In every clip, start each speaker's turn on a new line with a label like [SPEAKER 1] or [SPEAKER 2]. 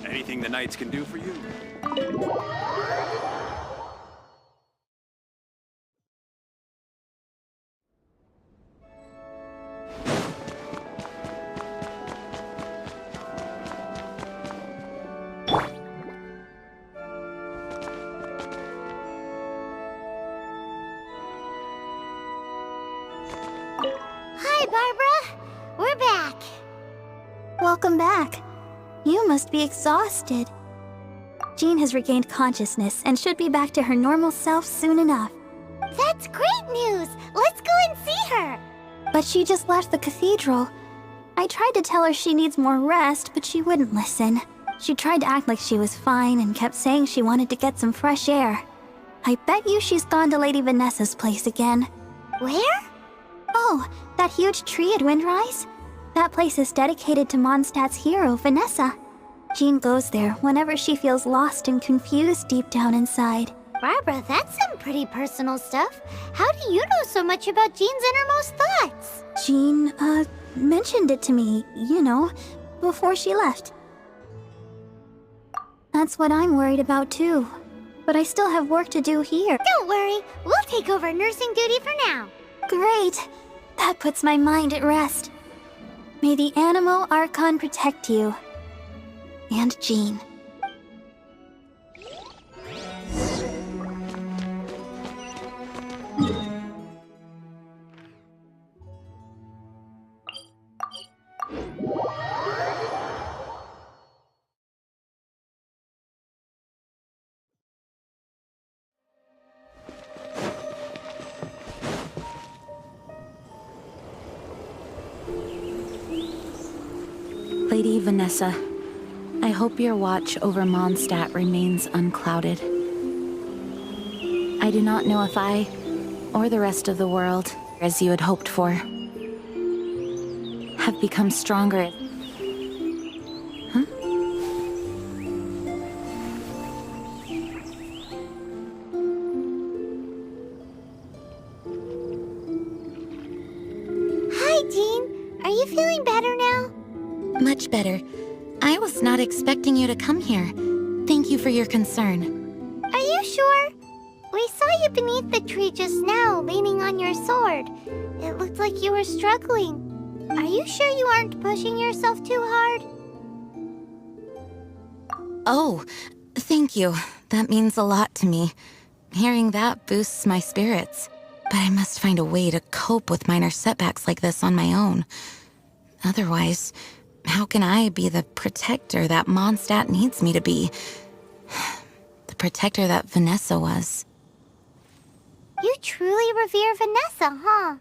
[SPEAKER 1] Anything the knights can do for you?
[SPEAKER 2] Hi, Barbara. We're back.
[SPEAKER 3] Welcome back. You must be exhausted. Jean has regained consciousness and should be back to her normal self soon enough.
[SPEAKER 2] That's great news. Let's go and see her.
[SPEAKER 3] But she just left the cathedral. I tried to tell her she needs more rest, but she wouldn't listen. She tried to act like she was fine and kept saying she wanted to get some fresh air. I bet you she's gone to Lady Vanessa's place again.
[SPEAKER 2] Where?
[SPEAKER 3] Oh, that huge tree at Windrise? That place is dedicated to Mondstadt's hero, Vanessa. Jean goes there whenever she feels lost and confused deep down inside.
[SPEAKER 2] Barbara, that's some pretty personal stuff. How do you know so much about Jean's innermost thoughts?
[SPEAKER 3] Jean, mentioned it to me, you know, before she left. That's what I'm worried about too. But I still have work to do here.
[SPEAKER 2] Don't worry, we'll take over nursing duty for now.
[SPEAKER 3] Great! That puts my mind at rest. May the Animo Archon protect you. And Jean.
[SPEAKER 4] Lady Vanessa, I hope your watch over Mondstadt remains unclouded. I do not know if I, or the rest of the world, as you had hoped for, have become stronger. Huh?
[SPEAKER 2] Hi, Jean. Are you feeling better now?
[SPEAKER 4] Much better. I was not expecting you to come here. Thank you for your concern.
[SPEAKER 2] Are you sure? We saw you beneath the tree just now, leaning on your sword. It looked like you were struggling. Are you sure you aren't pushing yourself too hard?
[SPEAKER 4] Oh, thank you. That means a lot to me. Hearing that boosts my spirits. But I must find a way to cope with minor setbacks like this on my own. Otherwise, how can I be the protector that Mondstadt needs me to be? The protector that Vanessa was.
[SPEAKER 2] You truly revere Vanessa, huh?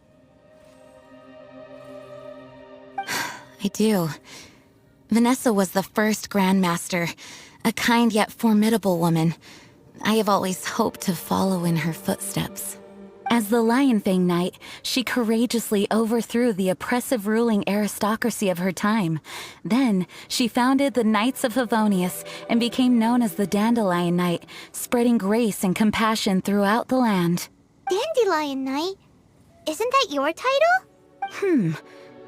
[SPEAKER 4] I do. Vanessa was the first Grandmaster, a kind yet formidable woman. I have always hoped to follow in her footsteps. As the Lion Fang Knight, she courageously overthrew the oppressive ruling aristocracy of her time. Then, she founded the Knights of Favonius and became known as the Dandelion Knight, spreading grace and compassion throughout the land.
[SPEAKER 2] Dandelion Knight? Isn't that your title?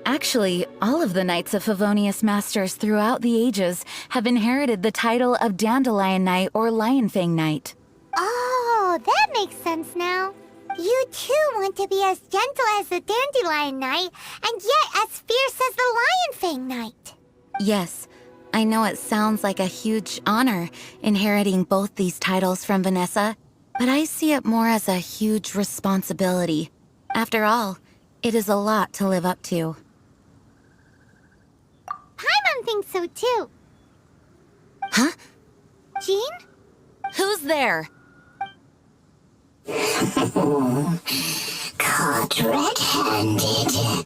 [SPEAKER 4] Actually, all of the Knights of Favonius Masters throughout the ages have inherited the title of Dandelion Knight or Lionfang Knight.
[SPEAKER 2] Oh, that makes sense now. You too want to be as gentle as the Dandelion Knight, and yet as fierce as the Lionfang Knight.
[SPEAKER 4] Yes, I know it sounds like a huge honor inheriting both these titles from Vanessa, but I see it more as a huge responsibility. After all, it is a lot to live up to.
[SPEAKER 2] Paimon thinks so too.
[SPEAKER 4] Huh?
[SPEAKER 2] Jean?
[SPEAKER 4] Who's there?
[SPEAKER 5] Caught red-handed.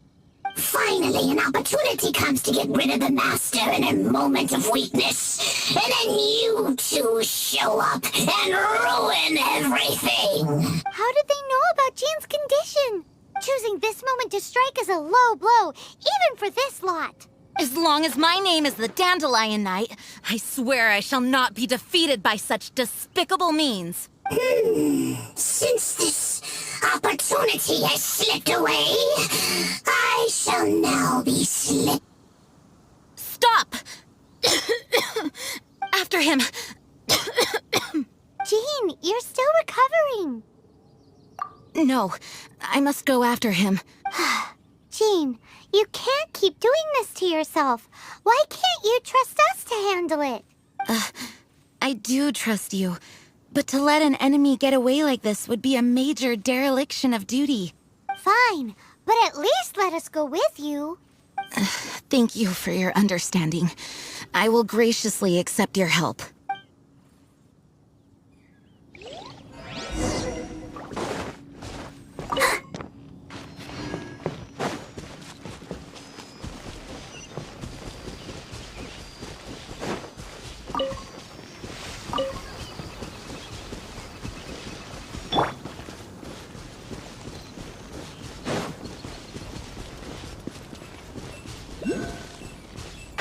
[SPEAKER 5] Finally, an opportunity comes to get rid of the Master in a moment of weakness. And then you two show up and ruin everything.
[SPEAKER 2] How did they know about Jean's condition? Choosing this moment to strike is a low blow, even for this lot.
[SPEAKER 4] As long as my name is the Dandelion Knight, I swear I shall not be defeated by such despicable means.
[SPEAKER 5] Since this opportunity has slipped away, I shall now be slipped.
[SPEAKER 4] Stop! After him!
[SPEAKER 2] Jean, you're still recovering.
[SPEAKER 4] No, I must go after him.
[SPEAKER 2] Jean, you can't keep doing this to yourself. Why can't you trust us to handle it?
[SPEAKER 4] I do trust you, but to let an enemy get away like this would be a major dereliction of duty.
[SPEAKER 2] Fine, but at least let us go with you.
[SPEAKER 4] Thank you for your understanding. I will graciously accept your help.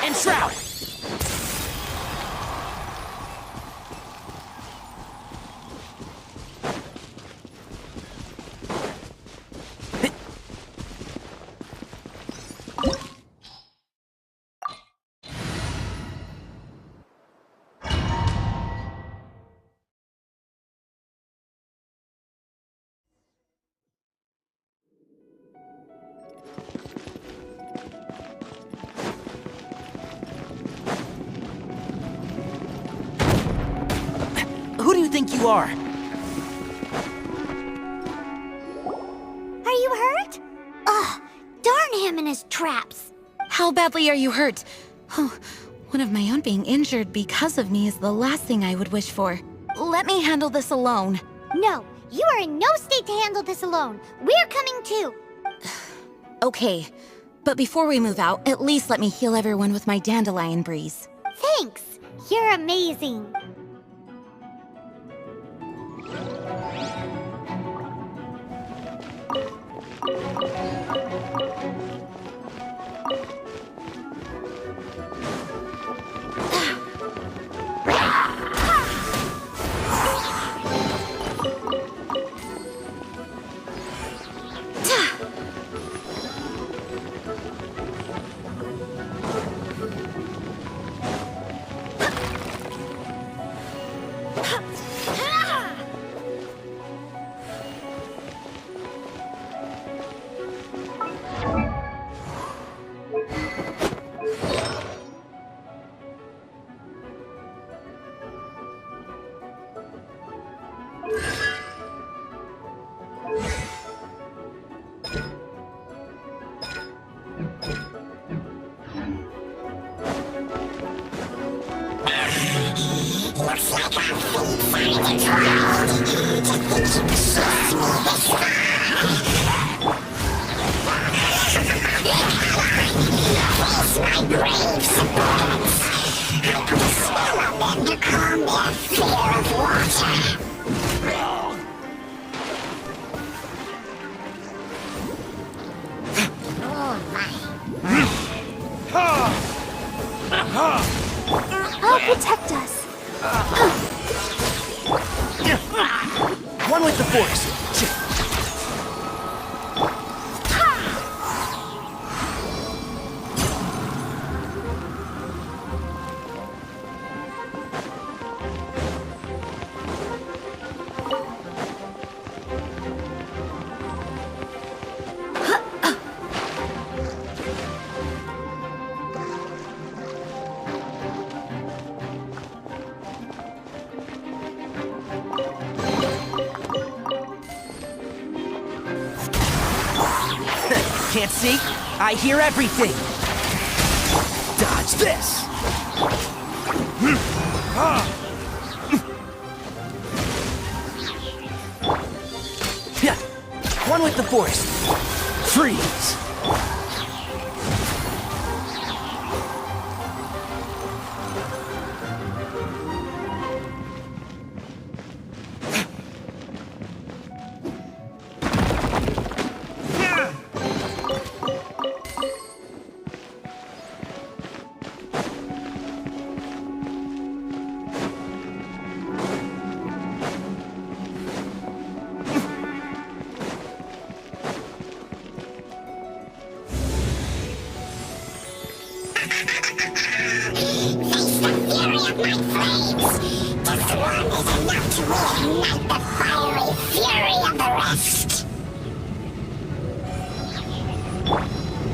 [SPEAKER 1] Enshroud! Who do you think you are?
[SPEAKER 2] Are you hurt? Ugh, darn him and his traps.
[SPEAKER 4] How badly are you hurt? Oh, one of my own being injured because of me is the last thing I would wish for. Let me handle this alone.
[SPEAKER 2] No, you are in no state to handle this alone. We're coming too.
[SPEAKER 4] Okay, but before we move out, at least let me heal everyone with my dandelion breeze.
[SPEAKER 2] Thanks. You're amazing.
[SPEAKER 5] Looks like our feet find the ground. To think you soar through the sky. Face my grave supports. I put a spell on them to calm their fear of water.
[SPEAKER 2] I'll protect us.
[SPEAKER 1] One with the force. Can't see? I hear everything! Dodge this! Yeah. One with the force! Freeze!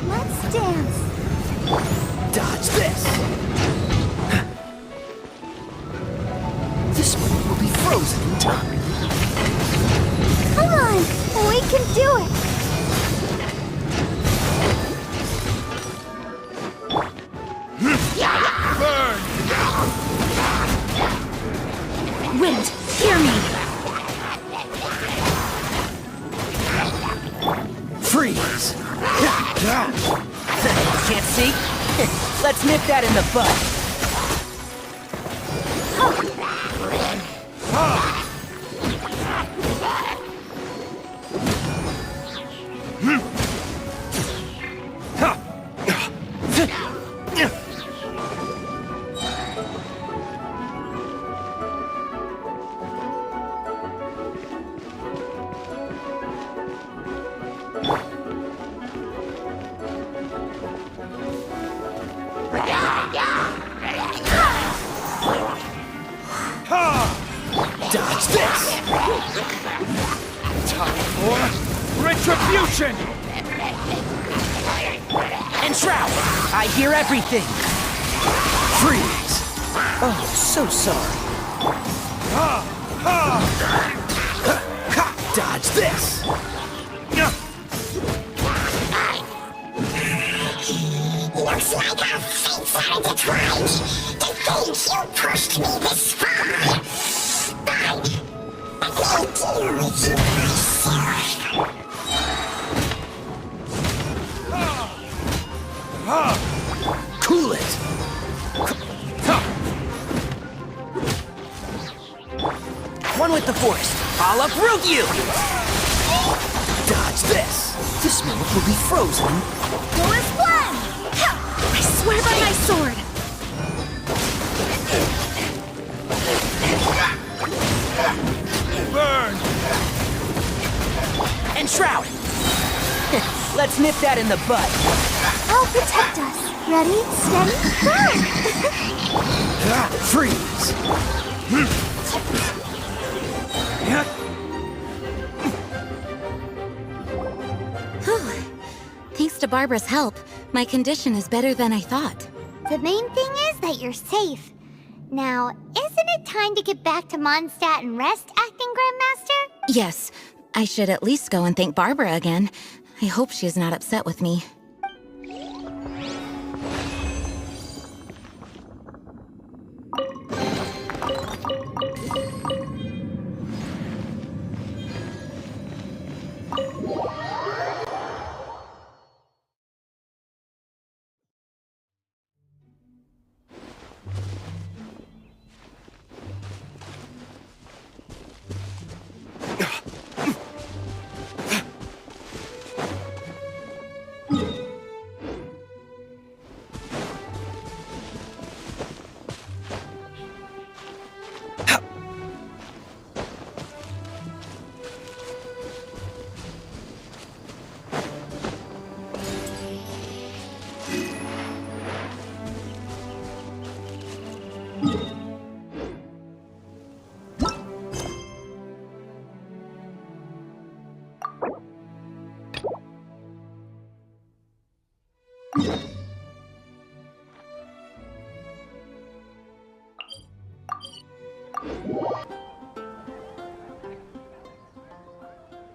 [SPEAKER 2] Let's dance.
[SPEAKER 1] Dodge this! This one will be frozen in time.
[SPEAKER 2] Come on, we can do it.
[SPEAKER 3] Wind, hear me!
[SPEAKER 1] Freeze! Can't see? Let's nip that in the bud. Dodge this!
[SPEAKER 6] Time for retribution!
[SPEAKER 1] Enshroud! I hear everything! Freeze! Oh, so sorry. Dodge this!
[SPEAKER 5] Looks like our fates are intertwined. To think you pushed me this far. But I do with you, my sword.
[SPEAKER 1] Cool it! One with the force. I'll uproot you! Dodge this! This moment will be frozen.
[SPEAKER 3] Go as planned! I swear by my sword!
[SPEAKER 6] Burn!
[SPEAKER 1] Enshroud! Let's nip that in the bud.
[SPEAKER 2] I'll protect us. Ready, steady, go!
[SPEAKER 1] Freeze!
[SPEAKER 4] Thanks to Barbara's help, my condition is better than I thought.
[SPEAKER 2] The main thing is that you're safe. Now, isn't it time to get back to Mondstadt and rest, Acting Grandmaster?
[SPEAKER 4] Yes, I should at least go and thank Barbara again. I hope she's not upset with me.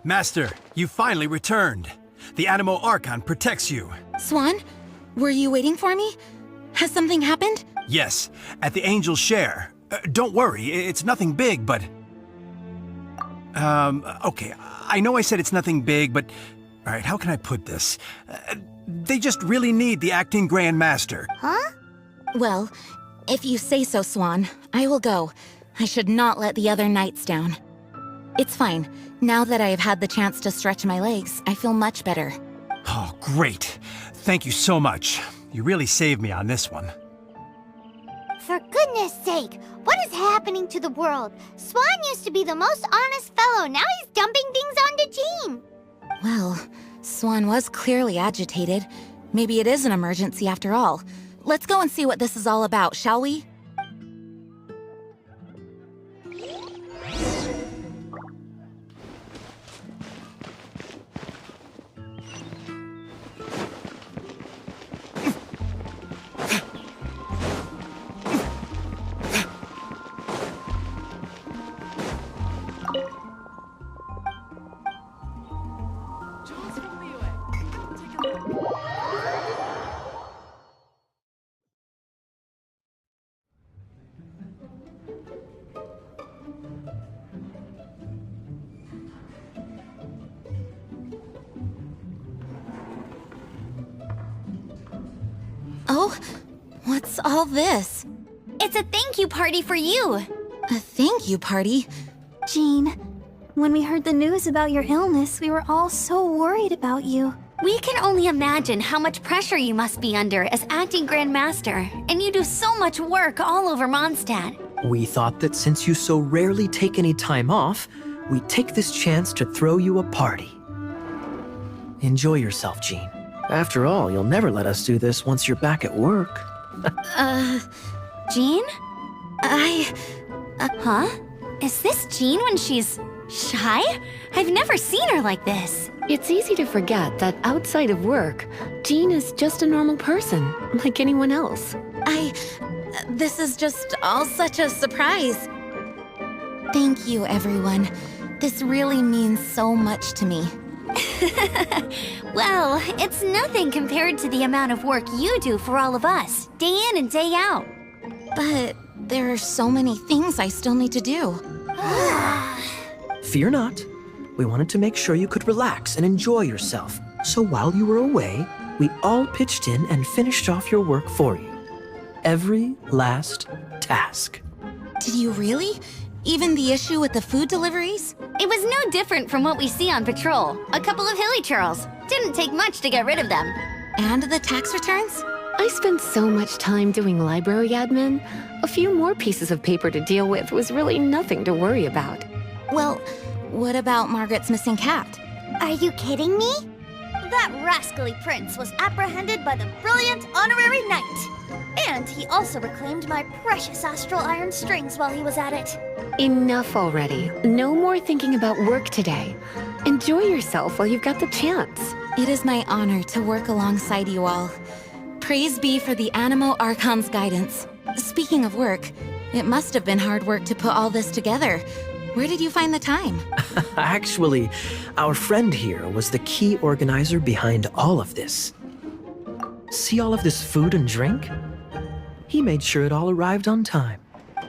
[SPEAKER 6] Master, you finally returned.
[SPEAKER 7] The Animo Archon protects you.
[SPEAKER 4] Swan, were you waiting for me? Has something happened?
[SPEAKER 7] Yes, at the Angel's Share. Don't worry, it's nothing big, but... okay, I know I said it's nothing big, but... Alright, how can I put this? They just really need the acting Grand Master.
[SPEAKER 2] Huh?
[SPEAKER 4] Well, if you say so, Swan, I will go. I should not let the other knights down. It's fine. Now that I have had the chance to stretch my legs, I feel much better.
[SPEAKER 7] Oh, great. Thank you so much. You really saved me on this one.
[SPEAKER 2] For goodness sake, what is happening to the world? Swan used to be the most honest fellow, now he's dumping things onto Jean.
[SPEAKER 4] Well, Swan was clearly agitated. Maybe it is an emergency after all. Let's go and see what this is all about, shall we? Oh, what's all this?
[SPEAKER 3] It's a thank you party for you.
[SPEAKER 4] A thank you party?
[SPEAKER 3] Jean, when we heard the news about your illness, we were all so worried about you.
[SPEAKER 8] We can only imagine how much pressure you must be under as acting Grand Master, and you do so much work all over Mondstadt.
[SPEAKER 9] We thought that since you so rarely take any time off, we'd take this chance to throw you a party. Enjoy yourself, Jean. After all, you'll never let us do this once you're back at work.
[SPEAKER 8] Jean?
[SPEAKER 4] Huh?
[SPEAKER 8] Is this Jean when she's shy? I've never seen her like this.
[SPEAKER 10] It's easy to forget that outside of work, Jean is just a normal person, like anyone else.
[SPEAKER 4] This is just all such a surprise. Thank you, everyone. This really means so much to me.
[SPEAKER 8] Well, it's nothing compared to the amount of work you do for all of us, day in and day out.
[SPEAKER 4] But there are so many things I still need to do.
[SPEAKER 9] Fear not. We wanted to make sure you could relax and enjoy yourself. So while you were away, we all pitched in and finished off your work for you. Every last task.
[SPEAKER 4] Did you really? Even the issue with the food deliveries?
[SPEAKER 8] It was no different from what we see on patrol. A couple of hilly churls. Didn't take much to get rid of them.
[SPEAKER 4] And the tax returns?
[SPEAKER 10] I spent so much time doing library admin. A few more pieces of paper to deal with was really nothing to worry about.
[SPEAKER 4] Well, what about Margaret's missing cat?
[SPEAKER 2] Are you kidding me?
[SPEAKER 11] That rascally prince was apprehended by the brilliant honorary knight. And he also reclaimed my precious astral iron strings while he was at it.
[SPEAKER 10] Enough already. No more thinking about work today. Enjoy yourself while you've got the chance.
[SPEAKER 4] It is my honor to work alongside you all. Praise be for the Animo Archon's guidance. Speaking of work, it must have been hard work to put all this together. Where did you find the time?
[SPEAKER 9] Actually, our friend here was the key organizer behind all of this. See all of this food and drink? He made sure it all arrived on time.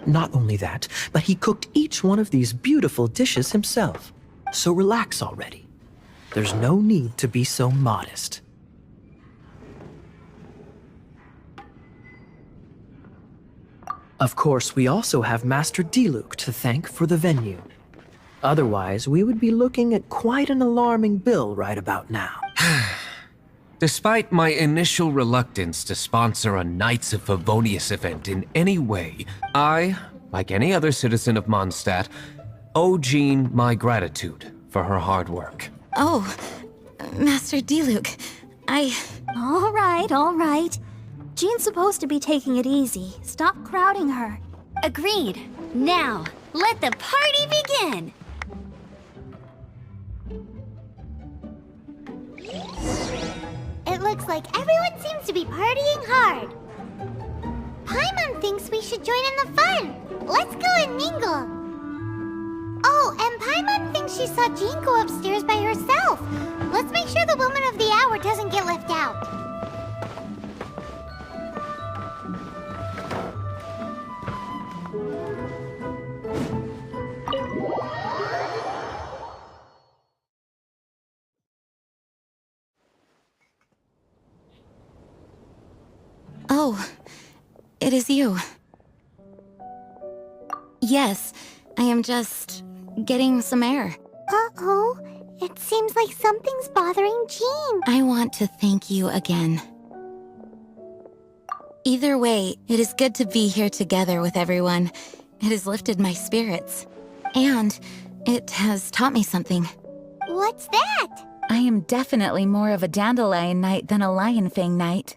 [SPEAKER 9] Not only that, but he cooked each one of these beautiful dishes himself. So relax already. There's no need to be so modest. Of course, we also have Master Diluc to thank for the venue. Otherwise, we would be looking at quite an alarming bill right about now.
[SPEAKER 12] Despite my initial reluctance to sponsor a Knights of Favonius event in any way, I, like any other citizen of Mondstadt, owe Jean my gratitude for her hard work.
[SPEAKER 4] Oh, Master Diluc,
[SPEAKER 3] All right. Jean's supposed to be taking it easy. Stop crowding her.
[SPEAKER 8] Agreed. Now, let the party begin!
[SPEAKER 2] It looks like everyone seems to be partying hard. Paimon thinks we should join in the fun. Let's go and mingle. Oh, and Paimon thinks saying she saw Jean go upstairs by herself. Let's make sure the woman of the hour doesn't get left out.
[SPEAKER 4] Oh, it is you. Yes, I am just getting some air.
[SPEAKER 2] Uh-oh. It seems like something's bothering Jean.
[SPEAKER 4] I want to thank you again. Either way, it is good to be here together with everyone. It has lifted my spirits. And it has taught me something.
[SPEAKER 2] What's that?
[SPEAKER 13] I am definitely more of a Dandelion Knight than a Lion Fang Knight.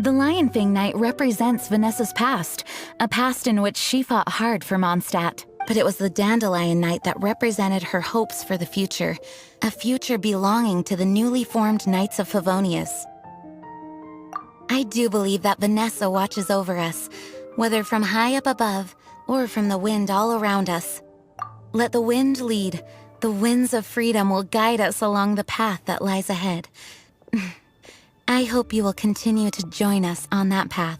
[SPEAKER 13] The Lion Fang Knight represents Vanessa's past, a past in which she fought hard for Mondstadt.
[SPEAKER 4] But it was the Dandelion Knight that represented her hopes for the future, a future belonging to the newly formed Knights of Favonius. I do believe that Vanessa watches over us, whether from high up above or from the wind all around us. Let the wind lead. The winds of freedom will guide us along the path that lies ahead. I hope you will continue to join us on that path.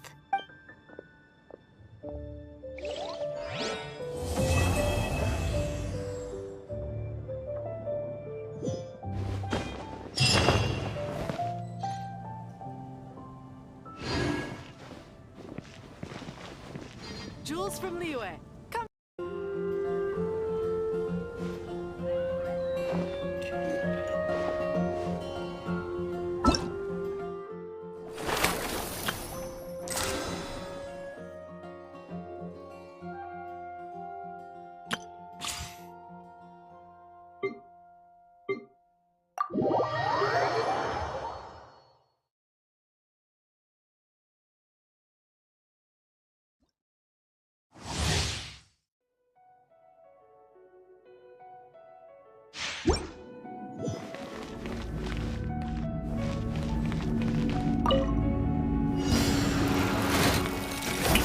[SPEAKER 14] Jules from Liyue. Come.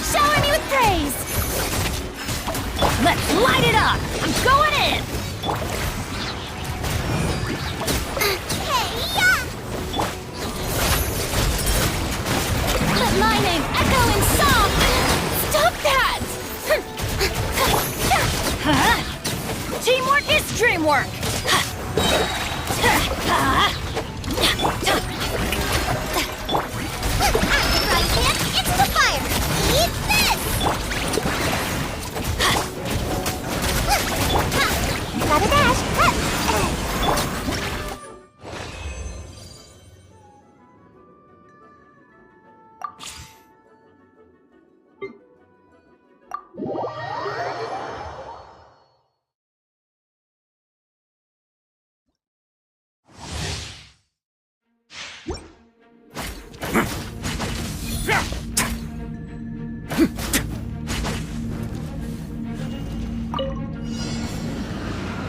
[SPEAKER 8] Shower me with praise! Let's light it up! I'm going in! Let my name echo in song! Stop that! Teamwork is dreamwork!
[SPEAKER 2] Right hand into the fire! Eat this! Got a dash!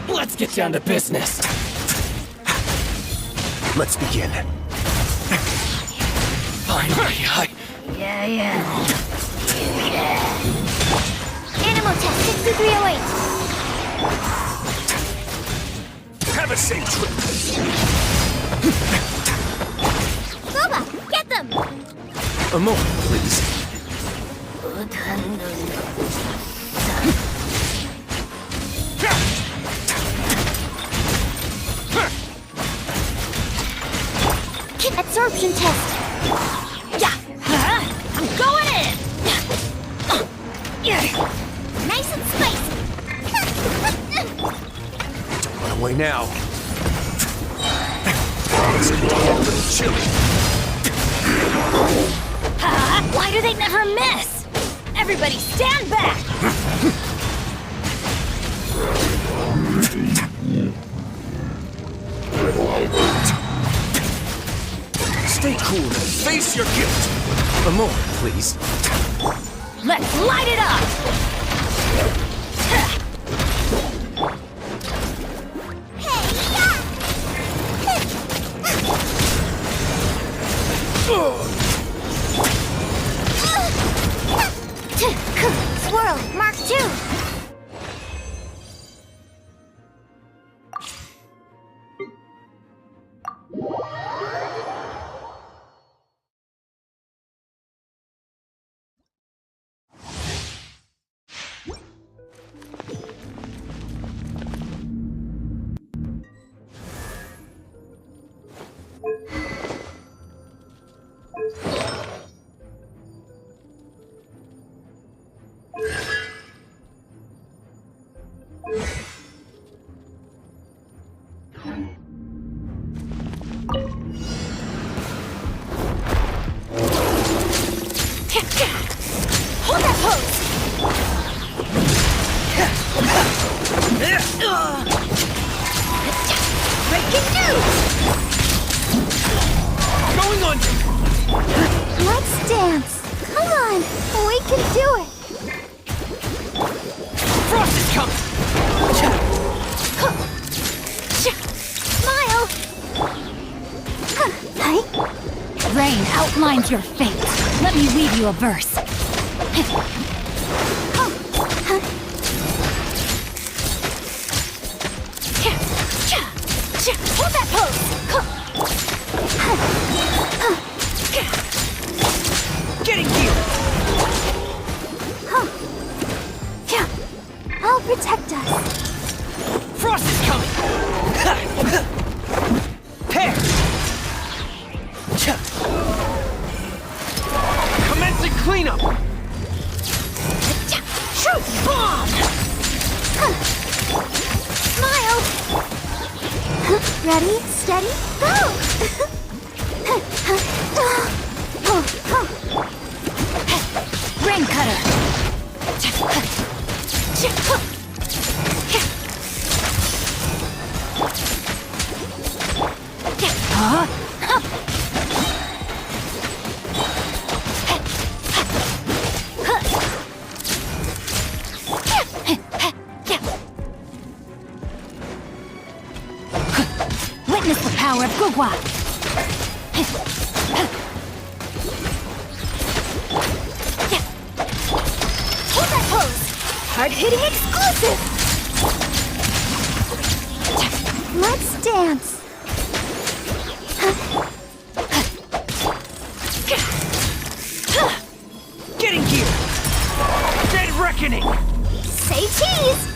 [SPEAKER 1] Let's get down to business.
[SPEAKER 7] Let's begin.
[SPEAKER 1] Finally,
[SPEAKER 8] Yeah.
[SPEAKER 2] Animal test 6308.
[SPEAKER 7] Have a safe trip.
[SPEAKER 2] Boba, get them!
[SPEAKER 7] A moment, please.
[SPEAKER 2] Absorption test.
[SPEAKER 8] Yeah! I'm going in!
[SPEAKER 2] Nice and spicy.
[SPEAKER 7] Run away now. It's a little chilly.
[SPEAKER 8] Why do they never miss? Everybody stand back!
[SPEAKER 7] Stay cool and face your guilt. A moment, please.
[SPEAKER 8] Let's light it up!
[SPEAKER 2] Swirl, Mark II.
[SPEAKER 8] your fate. Let me weave you a verse.
[SPEAKER 11] Hold that pose!
[SPEAKER 1] Getting here!
[SPEAKER 3] I'll protect us.
[SPEAKER 1] Frost is coming! Pair! Commencing cleanup!
[SPEAKER 11] Shoot! Bomb! Smile!
[SPEAKER 3] Ready, steady, go!
[SPEAKER 8] Rain cutter. Witness the power of Gugwa.
[SPEAKER 11] Hold that pose!
[SPEAKER 3] Hard-hitting exclusive! Let's dance!
[SPEAKER 1] Getting here! Dead reckoning!
[SPEAKER 11] Say cheese!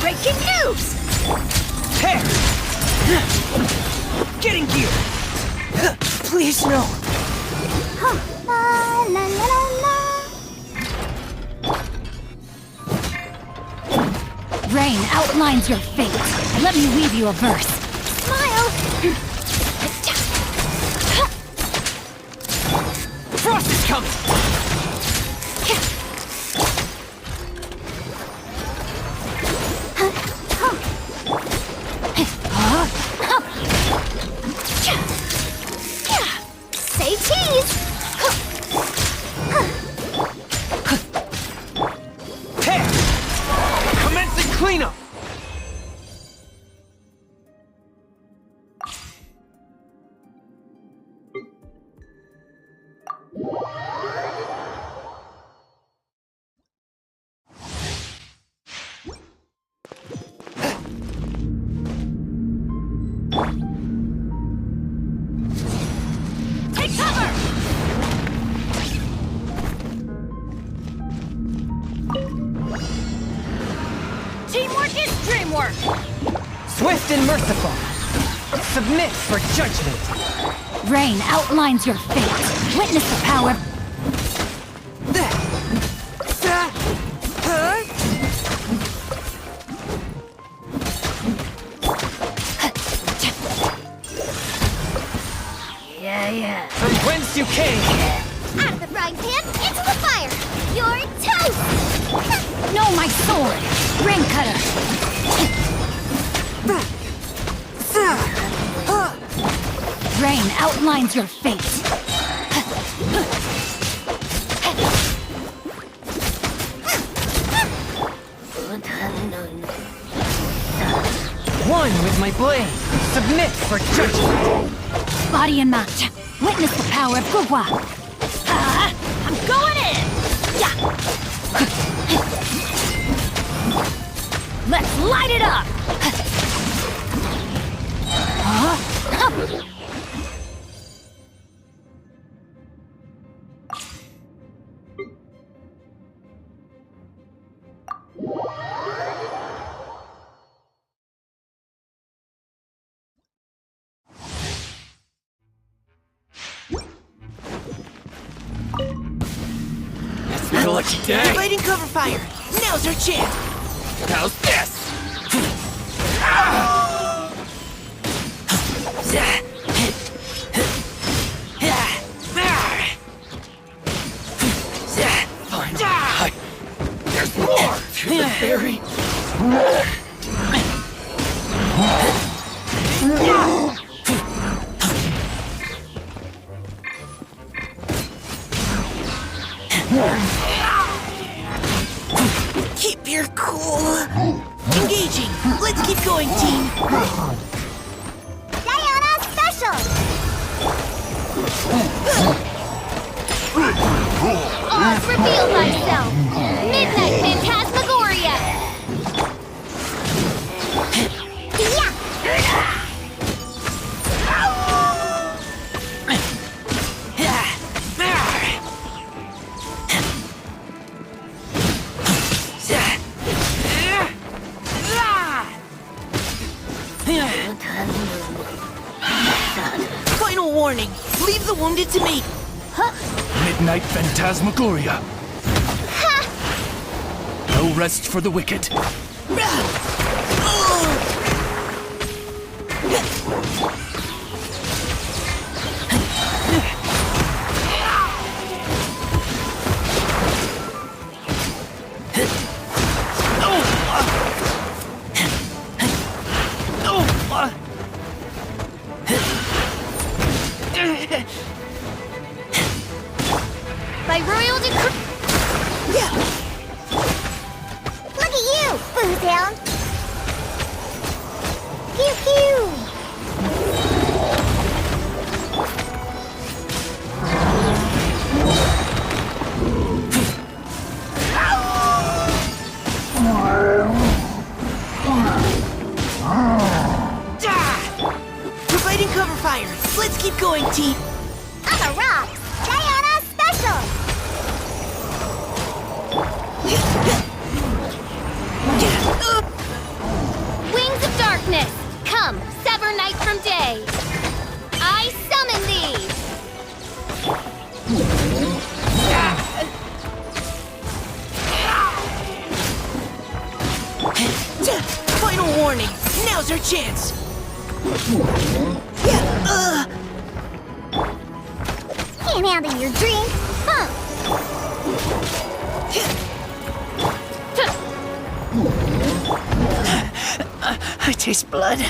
[SPEAKER 11] Breaking news!
[SPEAKER 1] Pair! Getting here! Please no!
[SPEAKER 3] La la la la la.
[SPEAKER 8] Rain outlines your fate. Let me weave you a verse.
[SPEAKER 11] Smile!
[SPEAKER 1] Frost is coming!
[SPEAKER 11] Say cheese!
[SPEAKER 1] Pair! Commencing cleanup!
[SPEAKER 11] Take cover! Teamwork is dreamwork!
[SPEAKER 1] Swift and merciful! Submit for judgment!
[SPEAKER 8] Rain outlines your fate. Witness the power.
[SPEAKER 1] From whence you came!
[SPEAKER 11] Out of the frying pan, into the fire! You're toast!
[SPEAKER 8] No, my sword! Rain cutter! Rain outlines your fate.
[SPEAKER 1] One with my blade! Submit for judgment!
[SPEAKER 8] Body and mind. Witness the power of Gugwa.
[SPEAKER 11] I'm going in! Yeah!
[SPEAKER 8] Let's light it up!
[SPEAKER 1] Feel like today! Lighting cover fire! Now's our chance! How's this? There's more to the berry! Keep your cool. Engaging. Let's keep
[SPEAKER 2] Diana Special!
[SPEAKER 11] I'll reveal myself! Midnight Phantasmagoria!
[SPEAKER 2] Yeah!
[SPEAKER 1] Final warning. Leave the wounded to me.
[SPEAKER 6] Midnight Phantasmagoria. No rest for the wicked.
[SPEAKER 11] By royal decree.
[SPEAKER 2] Look at you, Bootown! Pew pew!
[SPEAKER 1] Providing cover fire. Let's keep going, team.
[SPEAKER 2] On the rocks! Diana Special!
[SPEAKER 11] Wings of darkness, come, sever night from day. I summon thee.
[SPEAKER 1] Final warning. Now's our chance.
[SPEAKER 2] Can't handle your drink, huh?
[SPEAKER 1] I taste blood.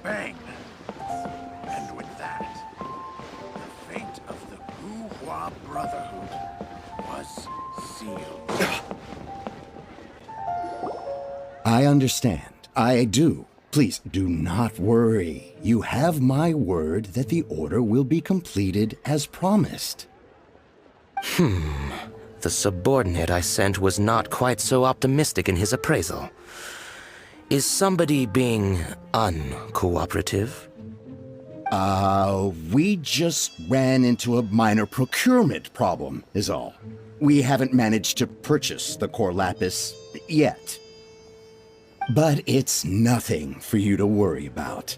[SPEAKER 15] Bang! And with that, the fate of the Bourgeois Brotherhood was sealed.
[SPEAKER 16] I understand. I do. Please do not worry. You have my word that the order will be completed as promised.
[SPEAKER 17] The subordinate I sent was not quite so optimistic in his appraisal. Is somebody being uncooperative?
[SPEAKER 16] We just ran into a minor procurement problem, is all. We haven't managed to purchase the core lapis yet. But it's nothing for you to worry about.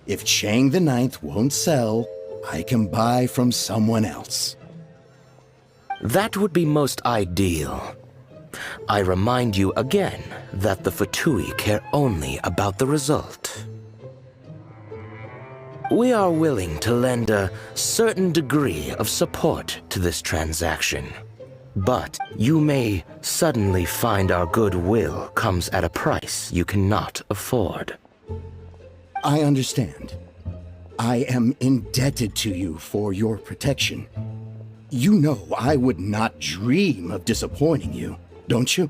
[SPEAKER 16] If Chang the Ninth won't sell, I can buy from someone else.
[SPEAKER 17] That would be most ideal. I remind you again that the Fatui care only about the result. We are willing to lend a certain degree of support to this transaction. But you may suddenly find our goodwill comes at a price you cannot afford.
[SPEAKER 16] I understand. I am indebted to you for your protection. You know I would not dream of disappointing you, don't you?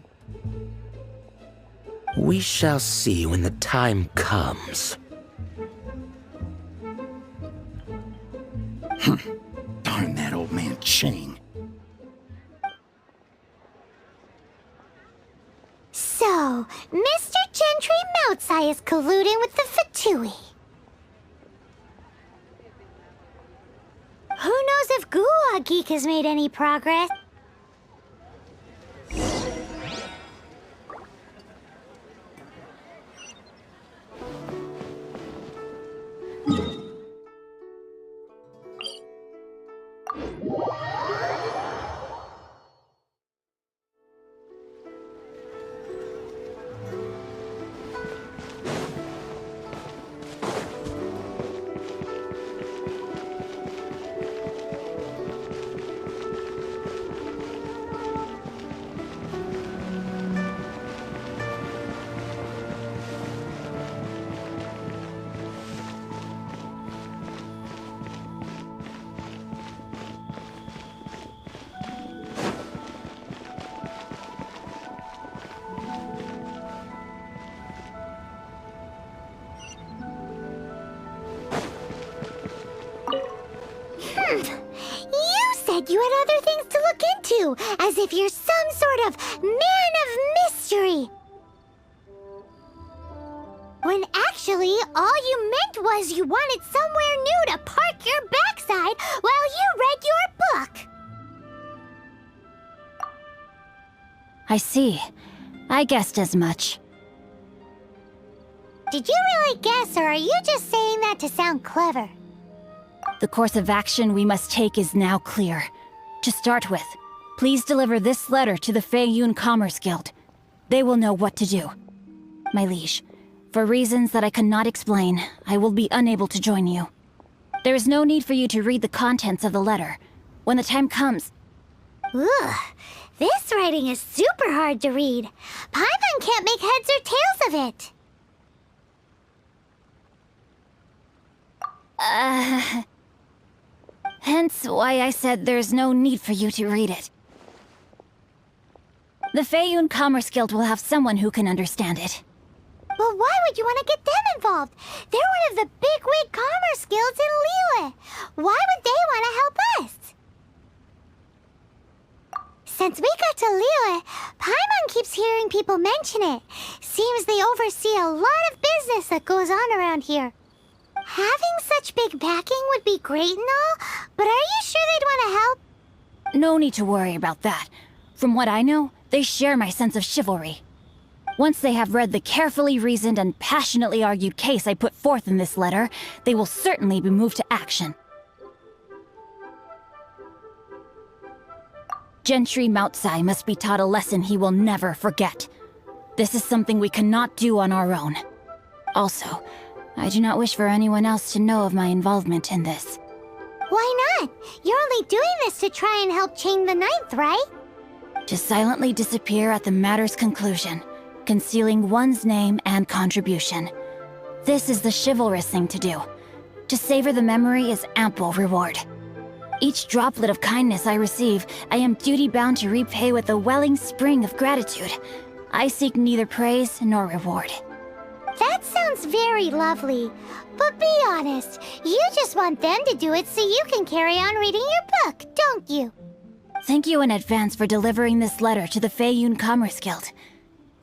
[SPEAKER 17] We shall see when the time comes.
[SPEAKER 16] Darn that old man Chang.
[SPEAKER 2] So, Mr. Gentry Moutsai is colluding with the Fatui. Who knows if Gua Geek has made any progress? You said you had other things to look into, as if you're some sort of man of mystery. When actually, all you meant was you wanted somewhere new to park your backside while you read your book.
[SPEAKER 3] I see. I guessed as much.
[SPEAKER 2] Did you really guess, or are you just saying that to sound clever?
[SPEAKER 3] The course of action we must take is now clear. To start with, please deliver this letter to the Feiyun Commerce Guild. They will know what to do. My liege, for reasons that I cannot explain, I will be unable to join you. There is no need for you to read the contents of the letter. When the time comes...
[SPEAKER 2] Ugh, this writing is super hard to read. Paimon can't make heads or tails of it.
[SPEAKER 3] Hence why I said there's no need for you to read it. The Feiyun Commerce Guild will have someone who can understand it.
[SPEAKER 2] But why would you want to get them involved? They're one of the bigwig commerce guilds in Liyue. Why would they want to help us? Since we got to Liyue, Paimon keeps hearing people mention it. Seems they oversee a lot of business that goes on around here. Having such big backing would be great and all, but are you sure they'd want to help?
[SPEAKER 3] No need to worry about that. From what I know, they share my sense of chivalry. Once they have read the carefully reasoned and passionately argued case I put forth in this letter, they will certainly be moved to action. Gentry Moutsai must be taught a lesson he will never forget. This is something we cannot do on our own. Also, I do not wish for anyone else to know of my involvement in this.
[SPEAKER 2] Why not? You're only doing this to try and help Chang the Ninth, right?
[SPEAKER 3] To silently disappear at the matter's conclusion, concealing one's name and contribution. This is the chivalrous thing to do. To savor the memory is ample reward. Each droplet of kindness I receive, I am duty-bound to repay with a welling spring of gratitude. I seek neither praise nor reward.
[SPEAKER 2] That sounds very lovely. But be honest, you just want them to do it so you can carry on reading your book, don't you?
[SPEAKER 3] Thank you in advance for delivering this letter to the Feiyun Commerce Guild.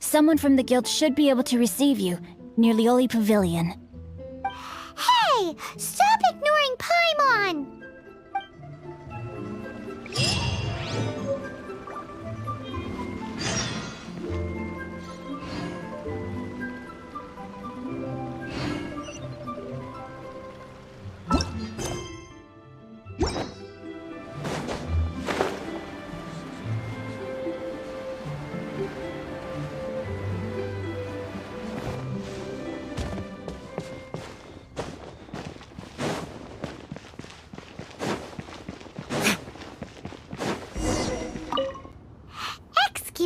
[SPEAKER 3] Someone from the guild should be able to receive you near Lioli Pavilion.
[SPEAKER 2] Hey! Stop ignoring Paimon!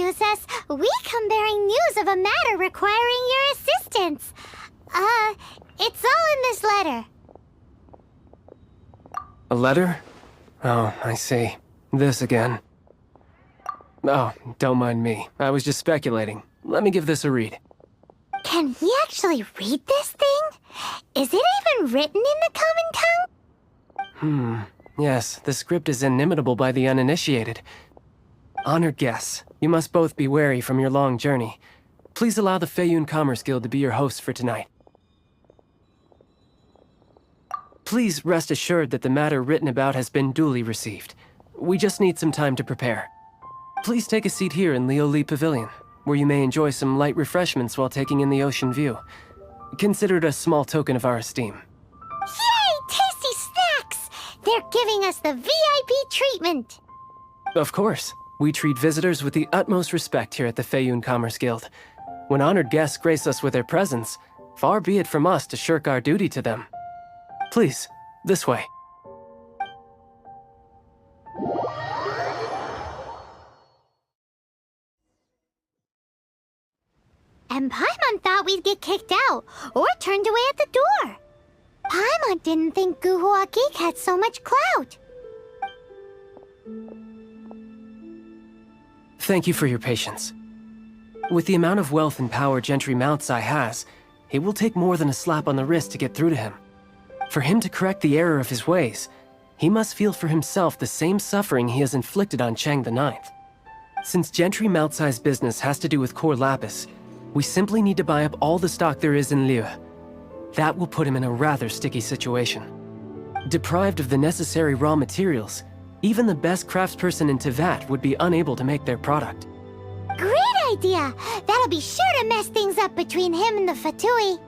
[SPEAKER 2] ASUS. We come bearing news of a matter requiring your assistance. It's all in this letter.
[SPEAKER 18] A letter? Oh, I see. This again. Oh, don't mind me. I was just speculating. Let me give this a read.
[SPEAKER 2] Can we actually read this thing? Is it even written in the common tongue?
[SPEAKER 18] Yes, the script is inimitable by the uninitiated. Honored guests, you must both be wary from your long journey. Please allow the Feiyun Commerce Guild to be your host for tonight. Please rest assured that the matter written about has been duly received. We just need some time to prepare. Please take a seat here in Leo Lee Pavilion, where you may enjoy some light refreshments while taking in the ocean view. Consider it a small token of our esteem.
[SPEAKER 2] Yay! Tasty snacks! They're giving us the VIP treatment.
[SPEAKER 18] Of course. We treat visitors with the utmost respect here at the Feiyun Commerce Guild. When honored guests grace us with their presence, far be it from us to shirk our duty to them. Please, this way.
[SPEAKER 2] And Paimon thought we'd get kicked out, or turned away at the door. Paimon didn't think Guhua Geek had so much clout.
[SPEAKER 18] Thank you for your patience. With the amount of wealth and power Gentry Moutsai has, it will take more than a slap on the wrist to get through to him. For him to correct the error of his ways, he must feel for himself the same suffering he has inflicted on Chang the Ninth. Since Gentry Moutsai's business has to do with core lapis, we simply need to buy up all the stock there is in Liyue. That will put him in a rather sticky situation. Deprived of the necessary raw materials, even the best craftsperson in Tevat would be unable to make their product.
[SPEAKER 2] Great idea! That'll be sure to mess things up between him and the Fatui.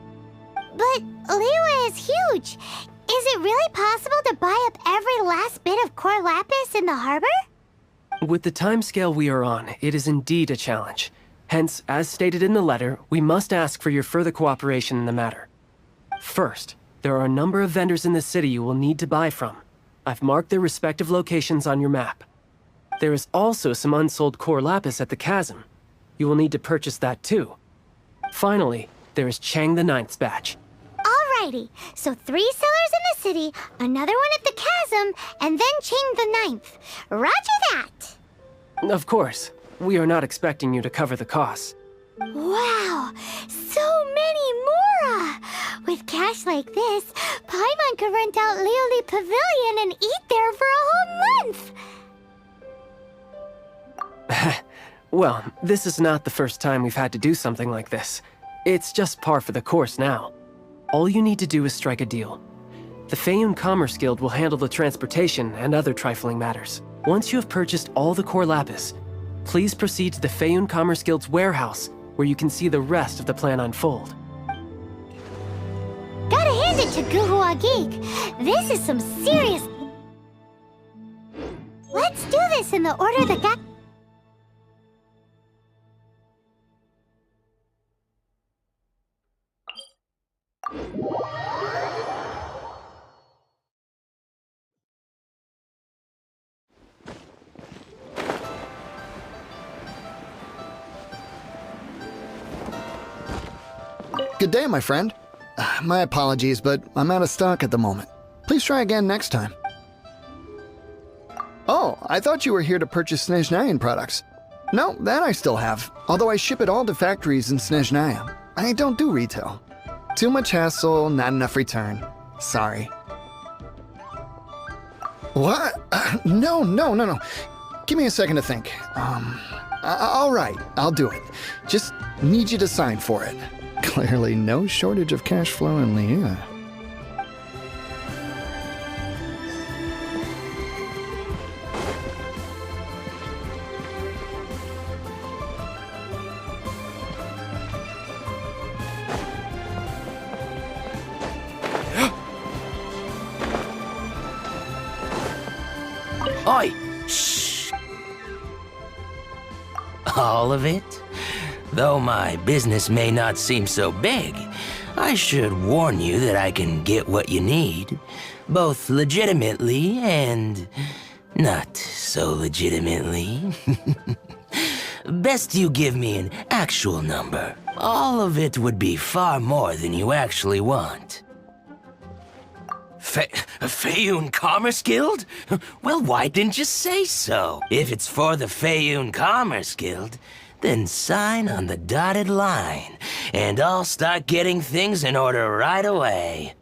[SPEAKER 2] But Liyue is huge. Is it really possible to buy up every last bit of core lapis in the harbor?
[SPEAKER 18] With the timescale we are on, it is indeed a challenge. Hence, as stated in the letter, we must ask for your further cooperation in the matter. First, there are a number of vendors in the city you will need to buy from. I've marked their respective locations on your map. There is also some unsold core lapis at the chasm. You will need to purchase that too. Finally, there is Chang the Ninth's batch.
[SPEAKER 2] Alrighty, so 3 sellers in the city, another one at the chasm, and then Chang the Ninth. Roger that!
[SPEAKER 18] Of course, we are not expecting you to cover the costs.
[SPEAKER 2] Wow, so many more! With cash like this, Paimon could rent out Lioli Pavilion and eat there for a whole month!
[SPEAKER 18] Well, this is not the first time we've had to do something like this. It's just par for the course now. All you need to do is strike a deal. The Feiyun Commerce Guild will handle the transportation and other trifling matters. Once you have purchased all the core lapis, please proceed to the Feiyun Commerce Guild's warehouse, where you can see the rest of the plan unfold.
[SPEAKER 2] Gotta hand it to Guhua Geek. This is some serious... Let's do this in the order that got...
[SPEAKER 19] Good day, my friend. My apologies, but I'm out of stock at the moment. Please try again next time. Oh, I thought you were here to purchase Snezhnayan products. No, that I still have, although I ship it all to factories in Snezhnaya. I don't do retail. Too much hassle, not enough return. Sorry. What? No. Give me a second to think. All right, I'll do it. Just need you to sign for it. Clearly no shortage of cash flow in Liyue.
[SPEAKER 17] Oi! Shh! All of it? Though my business may not seem so big, I should warn you that I can get what you need, both legitimately and not so legitimately. best you give me an actual number. All of it would be far more than you actually want. Fayoun Commerce Guild? Well, why didn't you say so? If it's for the Fayoun Commerce Guild, then sign on the dotted line, and I'll start getting things in order right away.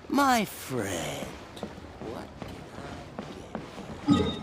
[SPEAKER 17] My friend, what can I get you?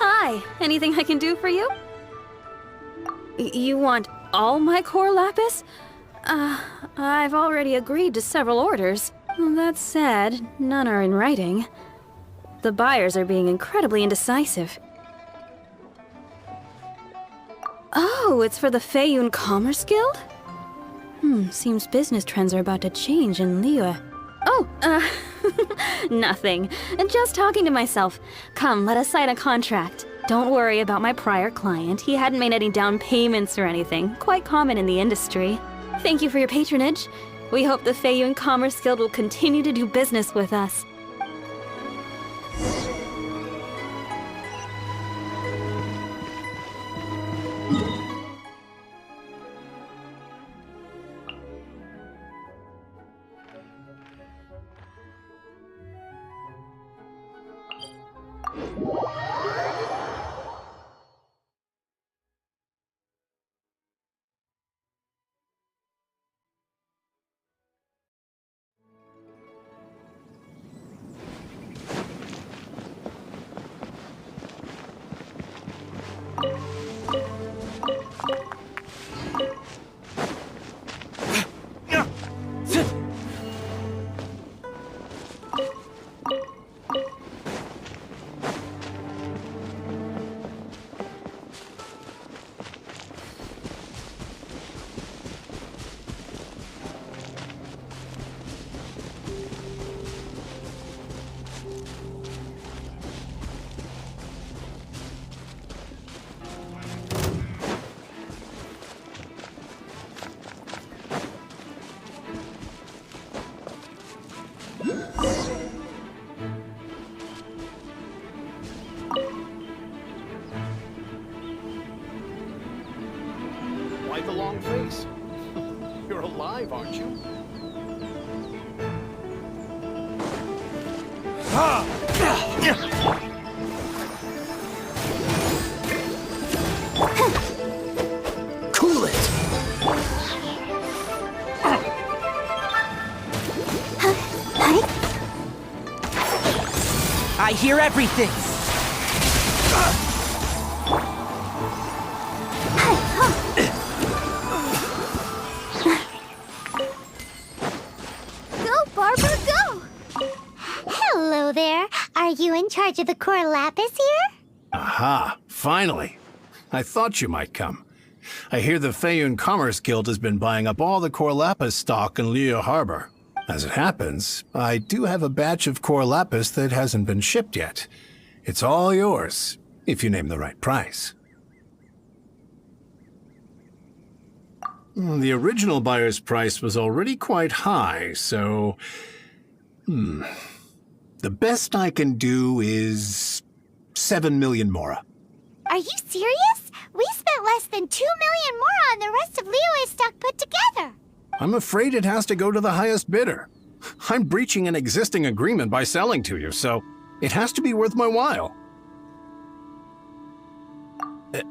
[SPEAKER 20] Hi, anything I can do for you? You want all my core lapis? I've already agreed to several orders. Well, that said, none are in writing. The buyers are being incredibly indecisive. Oh, it's for the Fayoun Commerce Guild? Seems business trends are about to change in Liyue. Oh, nothing. Just talking to myself. Come, let us sign a contract. Don't worry about my prior client. He hadn't made any down payments or anything. Quite common in the industry. Thank you for your patronage. We hope the Fayoun Commerce Guild will continue to do business with us.
[SPEAKER 15] Why the long face? You're alive, aren't you?
[SPEAKER 17] Cool it!
[SPEAKER 1] I hear everything!
[SPEAKER 2] Go, Barbara, go! Hello there. Are you in charge of the core lapis here?
[SPEAKER 7] Aha, finally. I thought you might come. I hear the Fayoun Commerce Guild has been buying up all the core lapis stock in Liyue Harbor. As it happens, I do have a batch of core lapis that hasn't been shipped yet. It's all yours, if you name the right price. The original buyer's price was already quite high, so... The best I can do is 7 million mora.
[SPEAKER 2] Are you serious? We spent less than 2 million more on the rest of Liyue's stock put together.
[SPEAKER 7] I'm afraid it has to go to the highest bidder. I'm breaching an existing agreement by selling to you, so it has to be worth my while.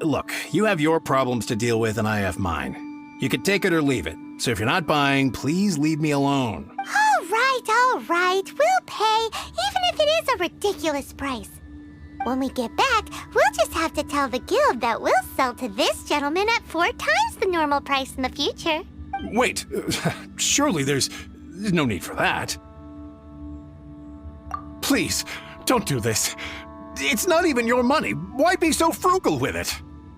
[SPEAKER 7] Look, you have your problems to deal with and I have mine. You can take it or leave it. So if you're not buying, please leave me alone.
[SPEAKER 2] All right. We'll pay, even if it is a ridiculous price. When we get back, we'll just have to tell the guild that we'll sell to this gentleman at 4 times the normal price in the future.
[SPEAKER 7] Wait, surely there's no need for that. Please, don't do this. It's not even your money. Why be so frugal with it?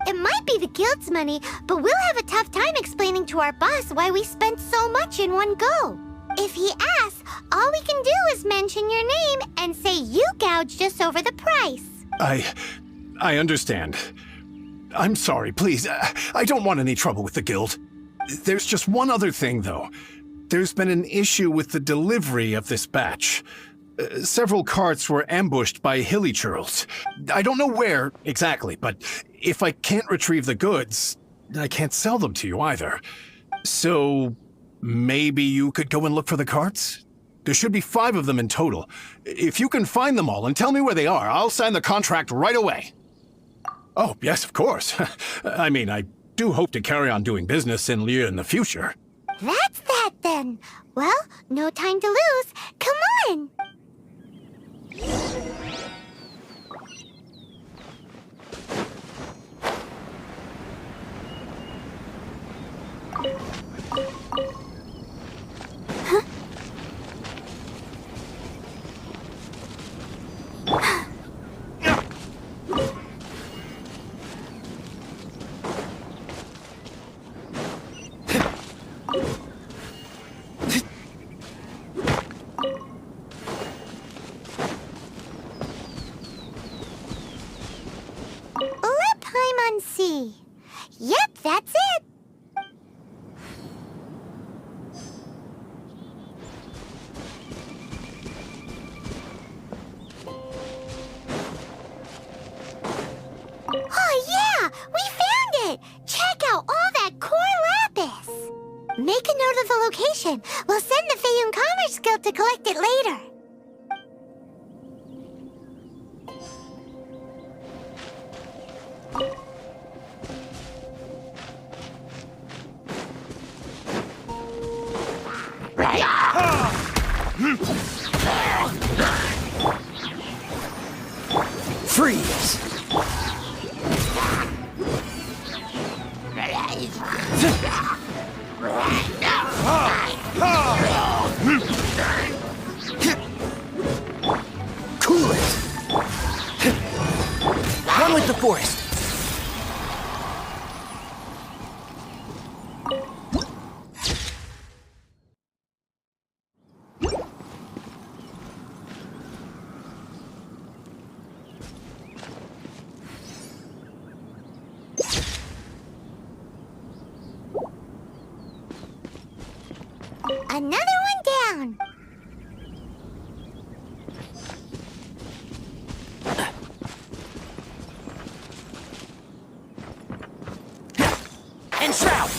[SPEAKER 2] It might be the guild's money, but we'll have a tough time explaining to our boss why we spent so much in one go. If he asks, all we can do is mention your name and say you gouged us over the price.
[SPEAKER 7] I understand. I'm sorry, please. I don't want any trouble with the guild. There's just one other thing, though. There's been an issue with the delivery of this batch. Several carts were ambushed by hilly churls. I don't know where exactly, but if I can't retrieve the goods, I can't sell them to you either. So maybe you could go and look for the carts? There should be 5 of them in total. If you can find them all and tell me where they are, I'll sign the contract right away. Oh, yes, of course. I mean, I do hope to carry on doing business in Liyue in the future.
[SPEAKER 2] That's that then. Well, no time to lose. Come on! Let Paimon see. Yep, that's it. Oh yeah, we found it! Check out all that core lapis! Make a note of the location. We'll send the Feiyun Commerce Guild to collect it later.
[SPEAKER 1] Freeze! Cool it! Run with the forest!
[SPEAKER 2] Another one down.
[SPEAKER 1] And shroud!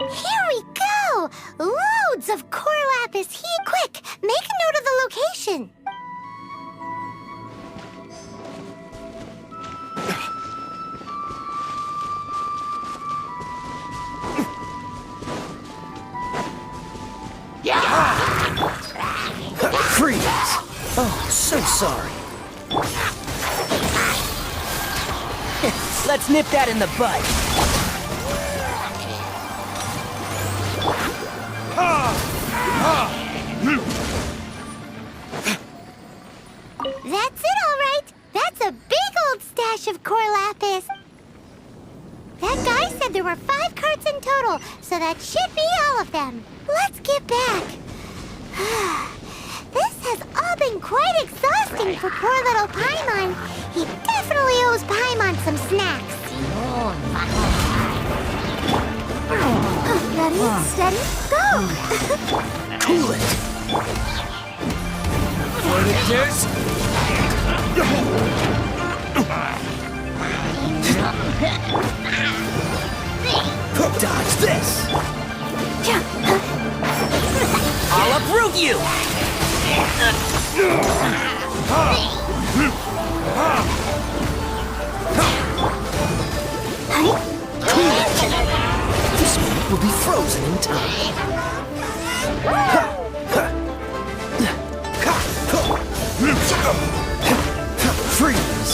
[SPEAKER 2] Here we go! Loads of core lapis. Quick, make a note of the location.
[SPEAKER 1] Freeze! Oh, so sorry. Let's nip that in the bud.
[SPEAKER 2] That's it, all right. That's a big old stash of core lapis. That guy said there were 5 carts in total, so that should be all of them. Let's get back. This has all been quite exhausting for poor little Paimon. He definitely owes Paimon some snacks. Ready, steady, go!
[SPEAKER 1] Cool it! What it is? this! I'll uproot you! This one will be frozen in time. Freeze!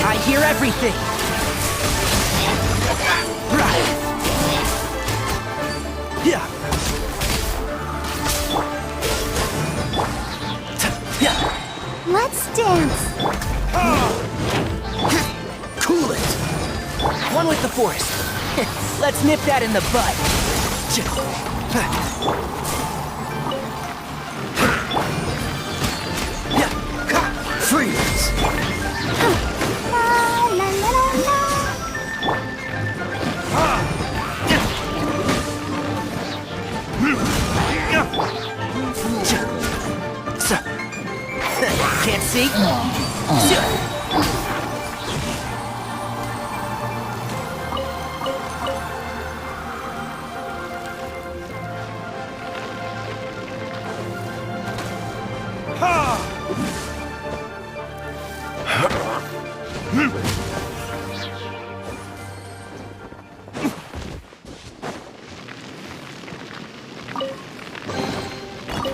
[SPEAKER 1] I hear everything! Right! Yeah!
[SPEAKER 2] Let's dance!
[SPEAKER 1] Cool it! One with the force. Let's nip that in the bud. Freeze! Can't see?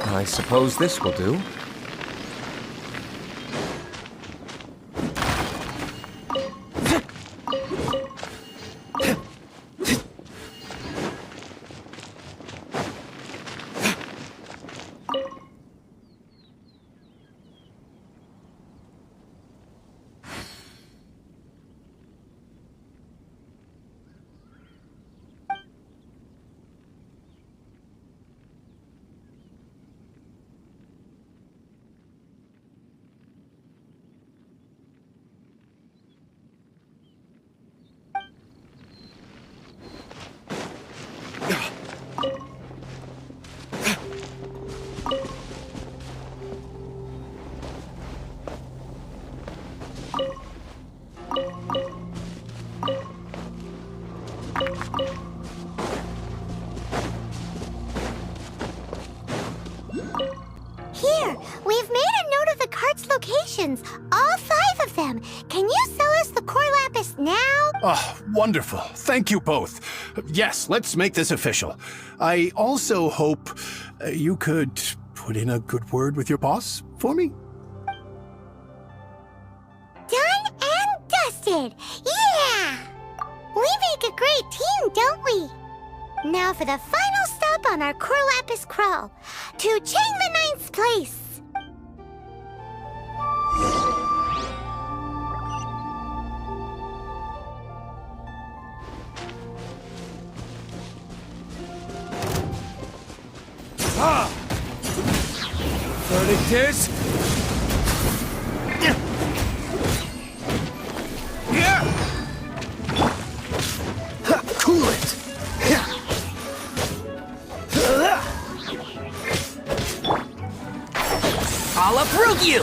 [SPEAKER 12] I suppose this will do.
[SPEAKER 2] Here, we've made a note of the cart's locations. All 5 of them. Can you sell us the core lapis now?
[SPEAKER 7] Oh, wonderful. Thank you both. Yes, let's make this official. I also hope you could put in a good word with your boss for me.
[SPEAKER 2] Done and dusted. Yeah! We make a great team, don't we? Now for the final stop on our core lapis crawl. To Chang the Ninth's place.
[SPEAKER 6] Verdict is...
[SPEAKER 1] Cool it! I'll uproot you!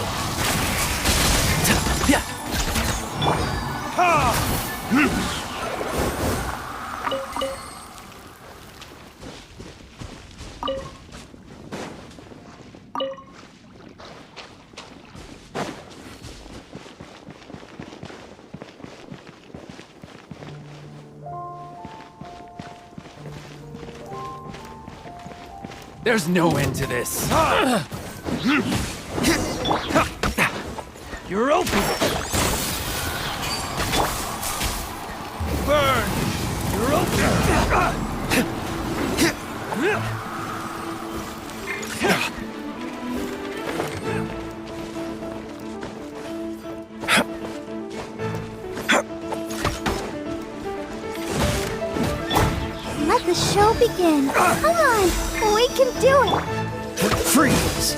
[SPEAKER 6] There's no end to this. You're open! Burn! You're open!
[SPEAKER 2] Let the show begin. Come on, we can do it.
[SPEAKER 1] Freeze!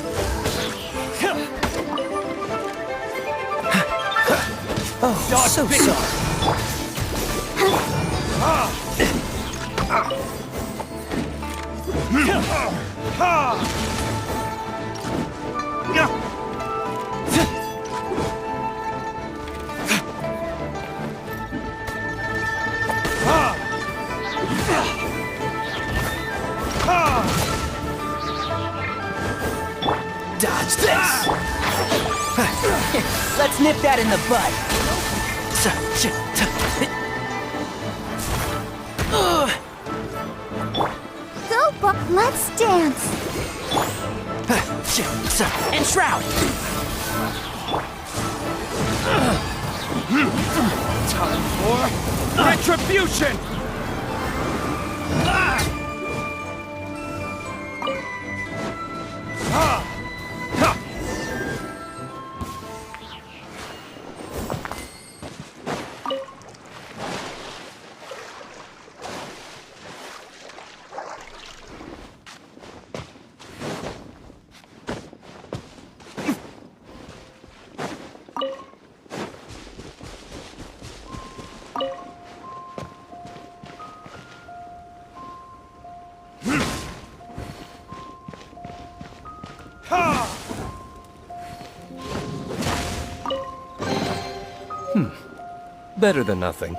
[SPEAKER 1] Oh, so sorry. Dodge this! Let's nip that in the bud.
[SPEAKER 2] Go, let's dance.
[SPEAKER 1] And shroud. Time for retribution.
[SPEAKER 12] Better than nothing.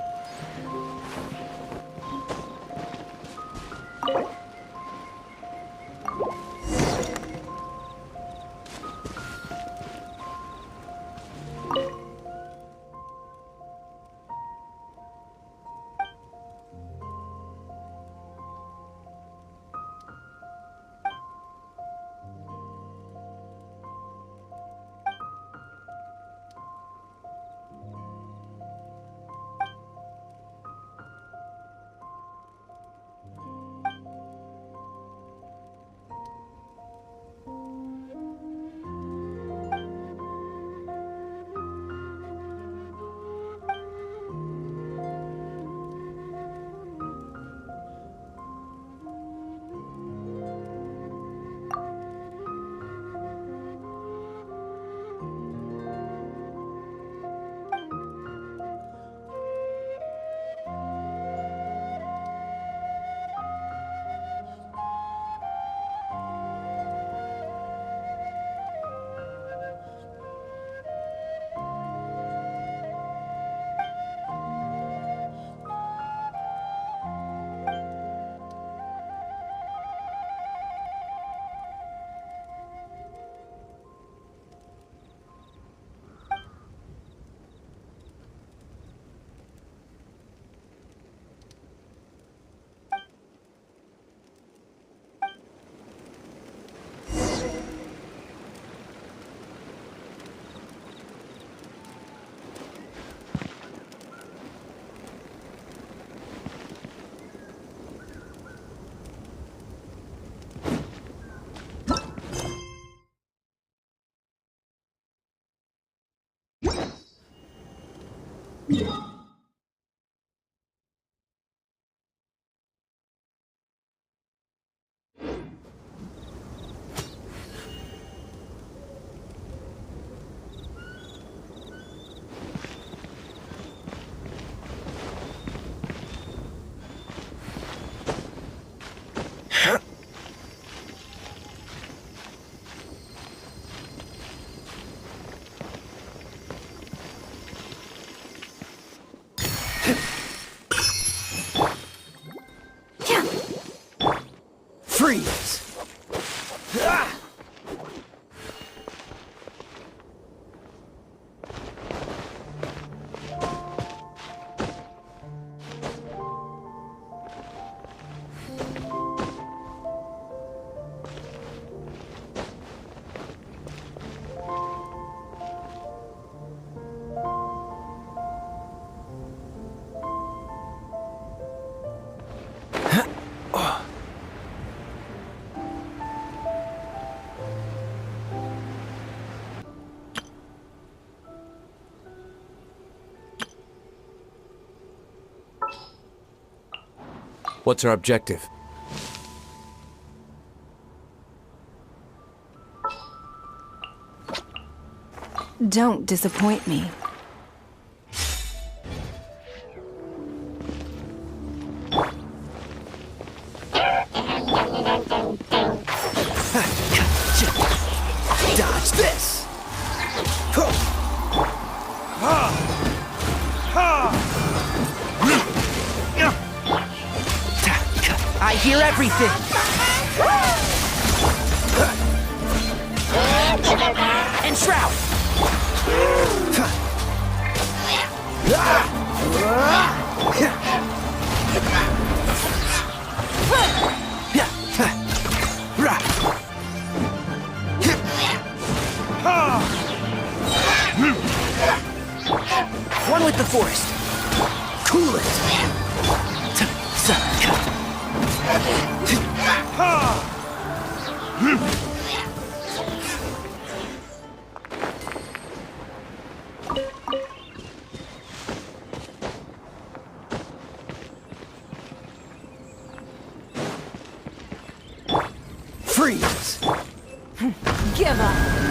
[SPEAKER 1] Freeze! Ah!
[SPEAKER 12] What's our objective?
[SPEAKER 14] Don't disappoint me.
[SPEAKER 1] everything! And shroud! One with the forest. Cool it. Freeze!
[SPEAKER 14] Give up!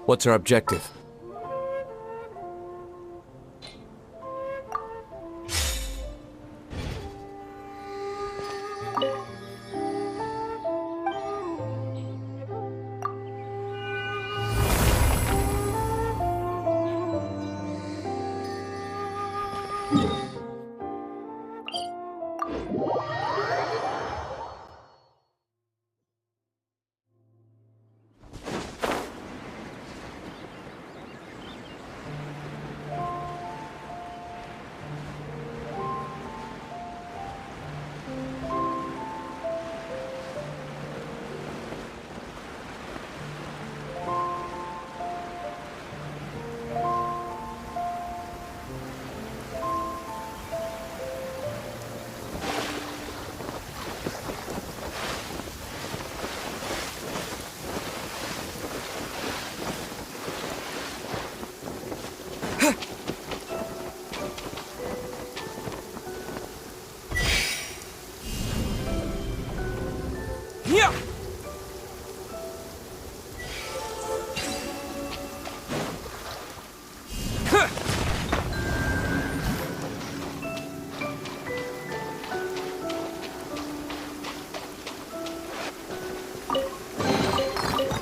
[SPEAKER 12] What's our objective?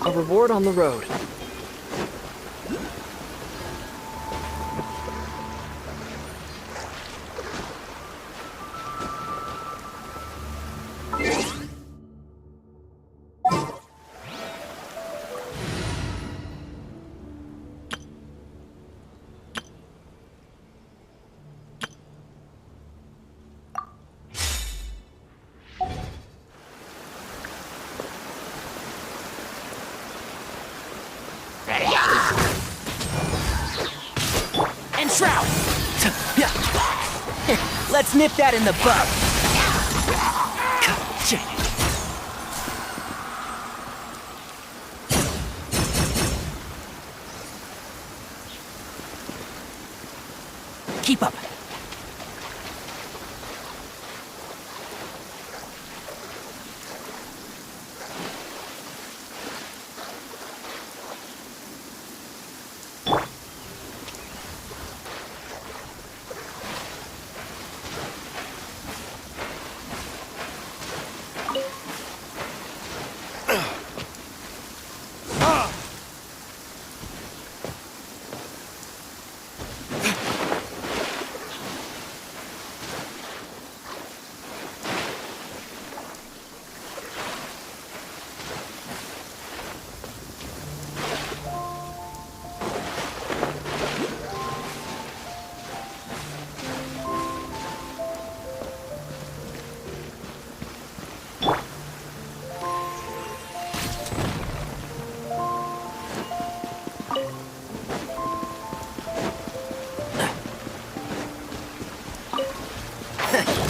[SPEAKER 18] A reward on the road.
[SPEAKER 1] Let's nip that in the bud. Keep up.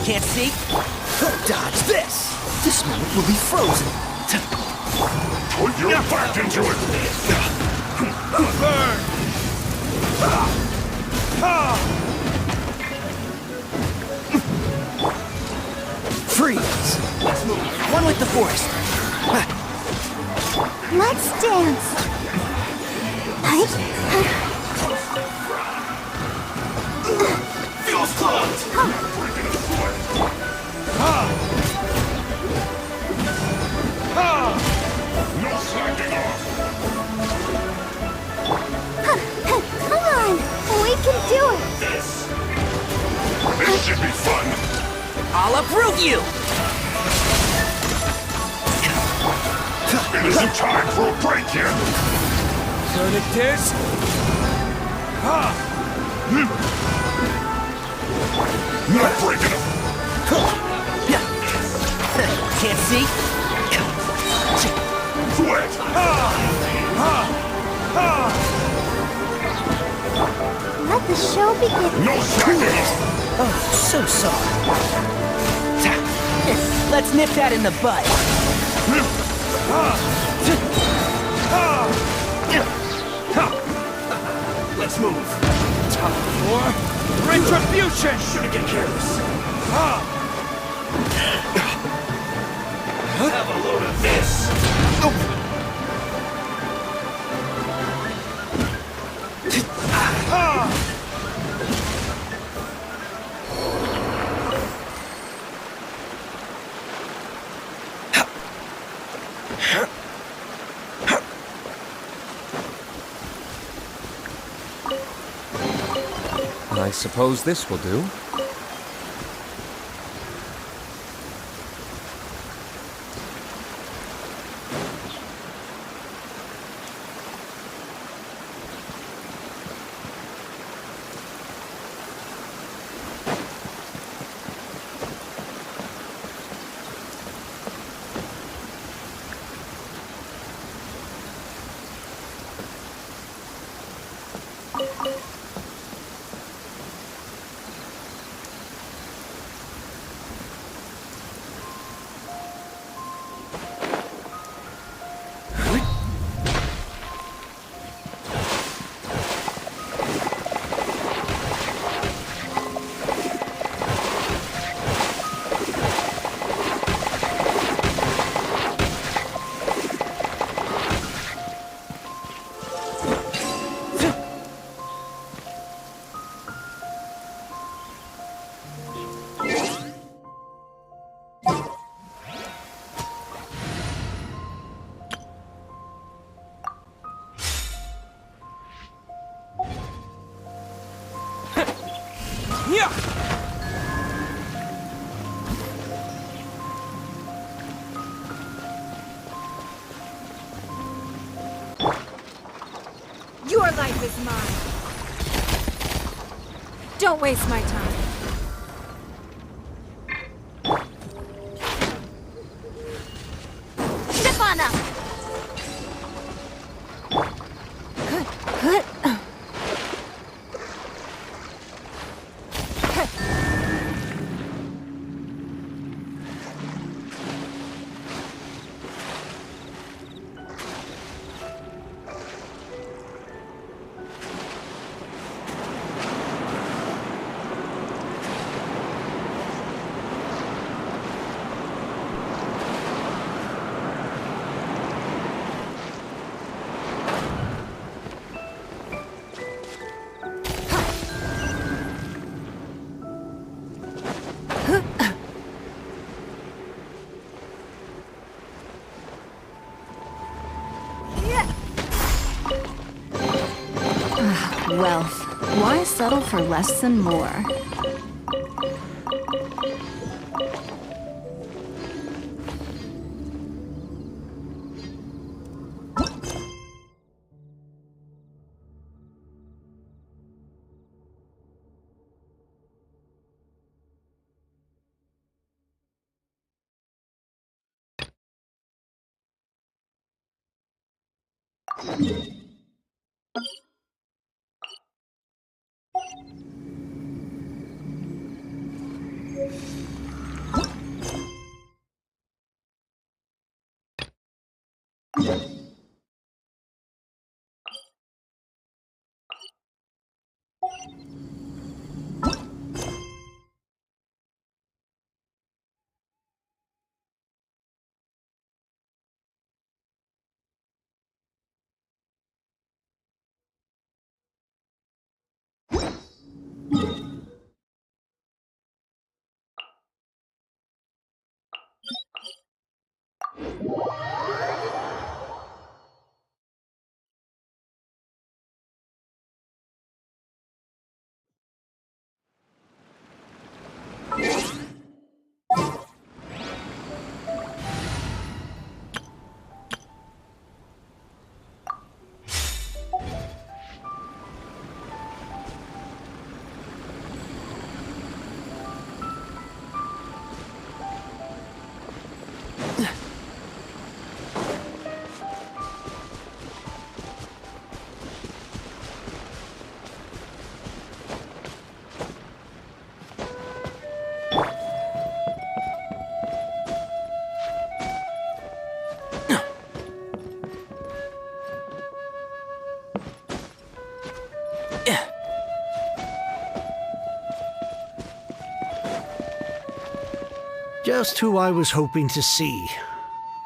[SPEAKER 1] Can't see? Dodge this! This moment will be frozen.
[SPEAKER 6] Put your back into it! Burn!
[SPEAKER 1] Freeze! One with the force.
[SPEAKER 2] Let's dance.
[SPEAKER 6] Feels clogged! No slacking off!
[SPEAKER 2] Come on, we can do it.
[SPEAKER 6] This should be fun!
[SPEAKER 1] I'll approve you!
[SPEAKER 6] It isn't time for a break yet! Verdict is... Not breaking up!
[SPEAKER 1] Can't see?
[SPEAKER 6] Quit!
[SPEAKER 2] Let the show begin.
[SPEAKER 6] No slacking off!
[SPEAKER 1] Oh, so sorry. Let's nip that in the bud.
[SPEAKER 6] Let's move.
[SPEAKER 1] Time for retribution!
[SPEAKER 6] Shouldn't get careless. Have a load of this.
[SPEAKER 12] I suppose this will do.
[SPEAKER 14] Your life is mine. Don't waste my time.
[SPEAKER 11] Step on up!
[SPEAKER 20] Wealth. Why settle for less than more?
[SPEAKER 2] Just who I was hoping to see.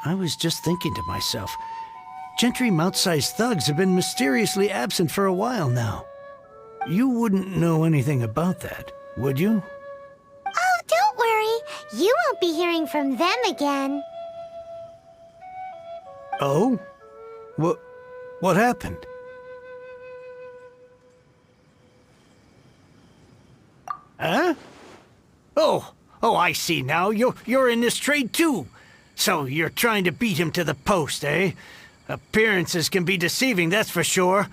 [SPEAKER 2] I was just thinking to myself, Gentry mount-sized thugs have been mysteriously absent for a while now. You wouldn't know anything about that, would you? Oh, don't worry. You won't be hearing from them again. Oh? What happened? Huh? Oh, I see now. You're in this trade too. So you're trying to beat him to the post, eh? Appearances can be deceiving, that's for sure.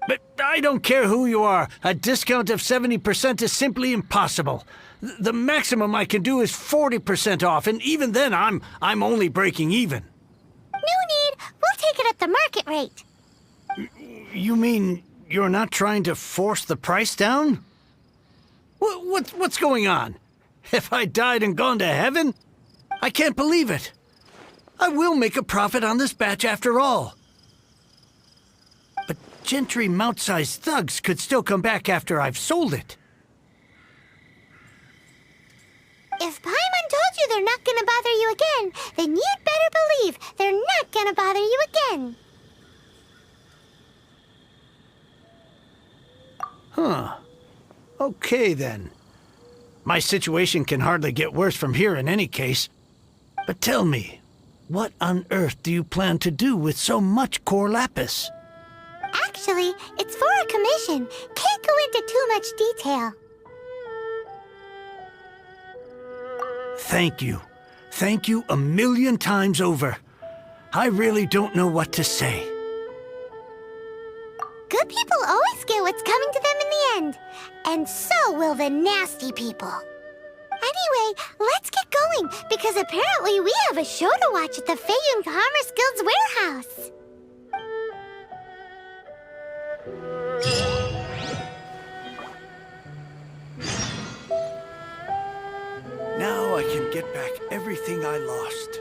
[SPEAKER 2] But I don't care who you are. A discount of 70% is simply impossible. The maximum I can do is 40% off, and even then I'm only breaking even. No need. We'll take it at the market rate. You mean you're not trying to force the price down? What's going on? Have I died and gone to heaven? I can't believe it. I will make a profit on this batch after all. But Gentry mount-sized thugs could still come back after I've sold it. If Paimon told you they're not gonna bother you again, then you'd better believe they're not gonna bother you again. Huh. Okay, then. My situation can hardly get worse from here in any case. But tell me, what on earth do you plan to do with so much core lapis? Actually, it's for a commission. Can't go into too much detail. Thank you. Thank you a million times over. I really don't know what to say. Good people always get what's coming to them in the end. And so will the nasty people. Anyway, let's get going, because apparently we have a show to watch at the Feiyun Commerce Guild's warehouse. Now I can get back everything I lost.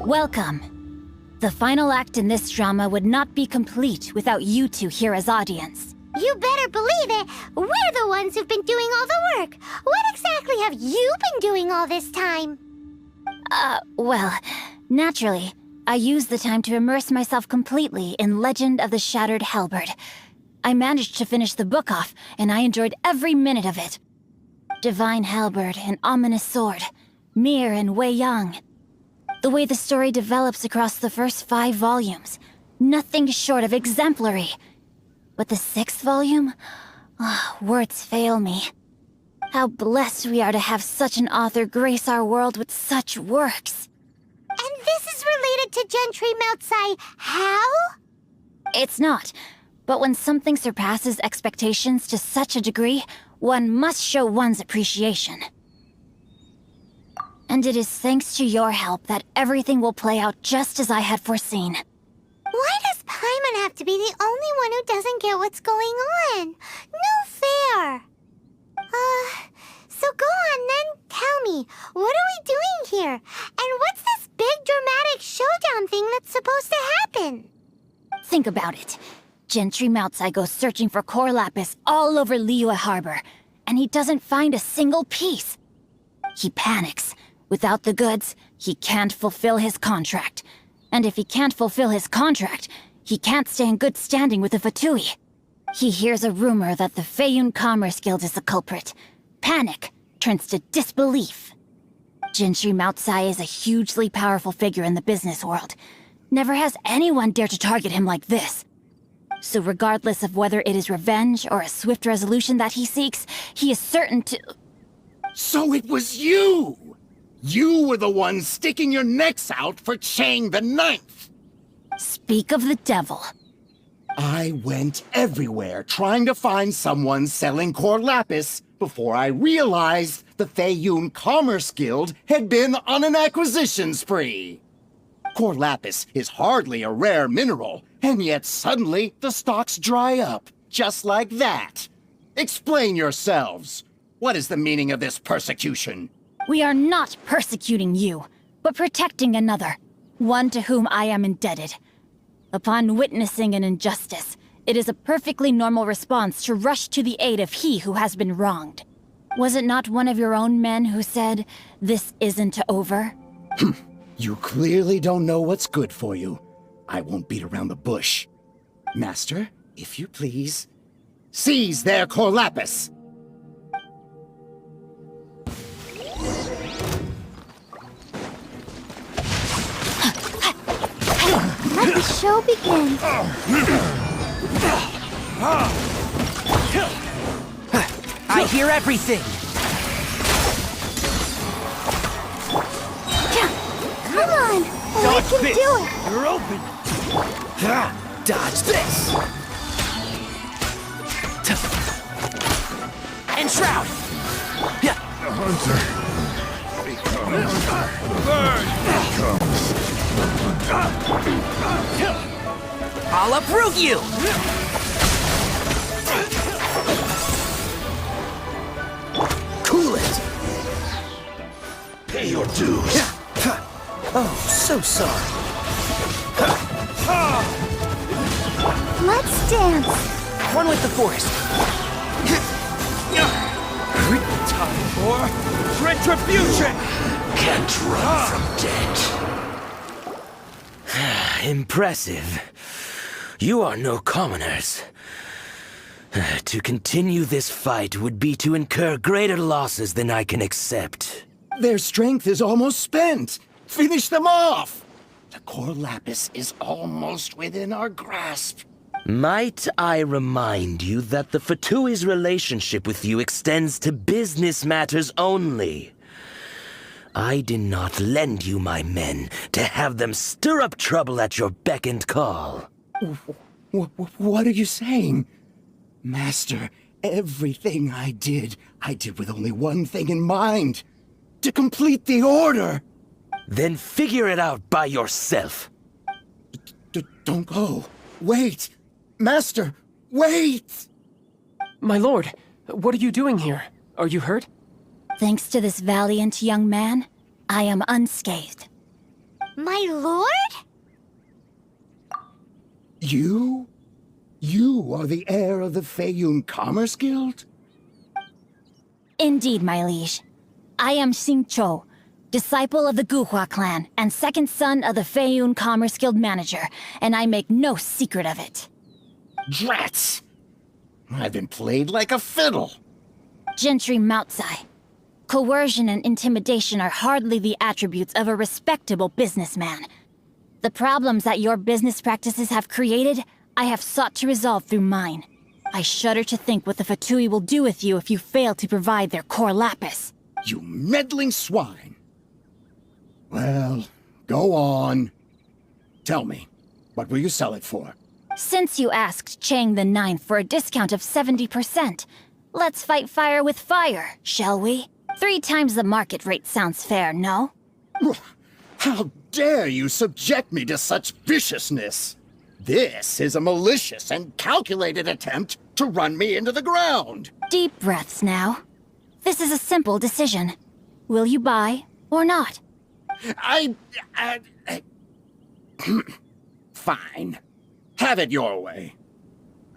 [SPEAKER 13] Welcome. The final act in this drama would not be complete without you two here as audience.
[SPEAKER 2] You better believe it. We're the ones who've been doing all the work. What exactly have you been doing all this time?
[SPEAKER 13] Well, naturally, I used the time to immerse myself completely in Legend of the Shattered Halberd. I managed to finish the book off, and I enjoyed every minute of it. Divine Halberd, an ominous sword. Mir and Wei Yang. The way the story develops across the first 5 volumes, nothing short of exemplary. But the 6th volume? Words fail me. How blessed we are to have such an author grace our world with such works.
[SPEAKER 2] And this is related to Gentry Meltsai how?
[SPEAKER 13] It's not. But when something surpasses expectations to such a degree, one must show one's appreciation. And it is thanks to your help that everything will play out just as I had foreseen.
[SPEAKER 2] Why does Paimon have to be the only one who doesn't get what's going on? No fair. So go on then, tell me, what are we doing here? And what's this big dramatic showdown thing that's supposed to happen?
[SPEAKER 13] Think about it. Gentry Meltsai goes searching for core lapis all over Liyue Harbor, and he doesn't find a single piece. He panics. Without the goods, he can't fulfill his contract. And if he can't fulfill his contract, he can't stay in good standing with the Fatui. He hears a rumor that the Feiyun Commerce Guild is the culprit. Panic turns to disbelief. Gentry Meltsai is a hugely powerful figure in the business world. Never has anyone dared to target him like this. So regardless of whether it is revenge or a swift resolution that he seeks, he is certain to...
[SPEAKER 16] So it was you! You were the one sticking your necks out for Chang the Ninth!
[SPEAKER 13] Speak of the devil.
[SPEAKER 16] I went everywhere trying to find someone selling core lapis before I realized the Feiyun Commerce Guild had been on an acquisition spree. Core lapis is hardly a rare mineral, and yet suddenly the stocks dry up, just like that. Explain yourselves. What is the meaning of this persecution?
[SPEAKER 13] We are not persecuting you, but protecting another, one to whom I am indebted. Upon witnessing an injustice, it is a perfectly normal response to rush to the aid of he who has been wronged. Was it not one of your own men who said, "This isn't over"?
[SPEAKER 16] You clearly don't know what's good for you. I won't beat around the bush. Master, if you please, seize their core lapis!
[SPEAKER 2] Let the show begin.
[SPEAKER 1] I hear everything.
[SPEAKER 2] Come on, we can
[SPEAKER 1] this.
[SPEAKER 2] do it.
[SPEAKER 1] You're open. Dodge this. And shroud.
[SPEAKER 6] The hunter becomes
[SPEAKER 1] I'll uproot you. Cool it.
[SPEAKER 6] Pay your dues.
[SPEAKER 1] Oh, so sorry.
[SPEAKER 2] Let's dance.
[SPEAKER 1] One with the force. Time for retribution.
[SPEAKER 17] Can't run from debt. Impressive. You are no commoners. To continue this fight would be to incur greater losses than I can accept.
[SPEAKER 16] Their strength is almost spent. Finish them off! The core lapis is almost within our grasp.
[SPEAKER 17] Might I remind you that the Fatui's relationship with you extends to business matters only? I did not lend you my men to have them stir up trouble at your beck and call.
[SPEAKER 16] What are you saying? Master, everything I did with only one thing in mind. To complete the order!
[SPEAKER 17] Then figure it out by yourself.
[SPEAKER 16] Don't go. Wait! Master, wait!
[SPEAKER 18] My lord, what are you doing here? Are you hurt?
[SPEAKER 13] Thanks to this valiant young man, I am unscathed.
[SPEAKER 2] My lord?
[SPEAKER 16] You? You are the heir of the Feiyun Commerce Guild?
[SPEAKER 13] Indeed, my liege. I am Xing Chou, disciple of the Guhua clan and second son of the Feiyun Commerce Guild manager, and I make no secret of it.
[SPEAKER 16] Drats! I've been played like a fiddle.
[SPEAKER 13] Gentry Moutsai. Coercion and intimidation are hardly the attributes of a respectable businessman. The problems that your business practices have created, I have sought to resolve through mine. I shudder to think what the Fatui will do with you if you fail to provide their core lapis.
[SPEAKER 16] You meddling swine! Well, go on. Tell me, what will you sell it for?
[SPEAKER 13] Since you asked Chang the Ninth for a discount of 70%, let's fight fire with fire, shall we? 3 times the market rate sounds fair, no?
[SPEAKER 16] How dare you subject me to such viciousness? This is a malicious and calculated attempt to run me into the ground.
[SPEAKER 13] Deep breaths now. This is a simple decision. Will you buy or not?
[SPEAKER 16] Fine. Have it your way.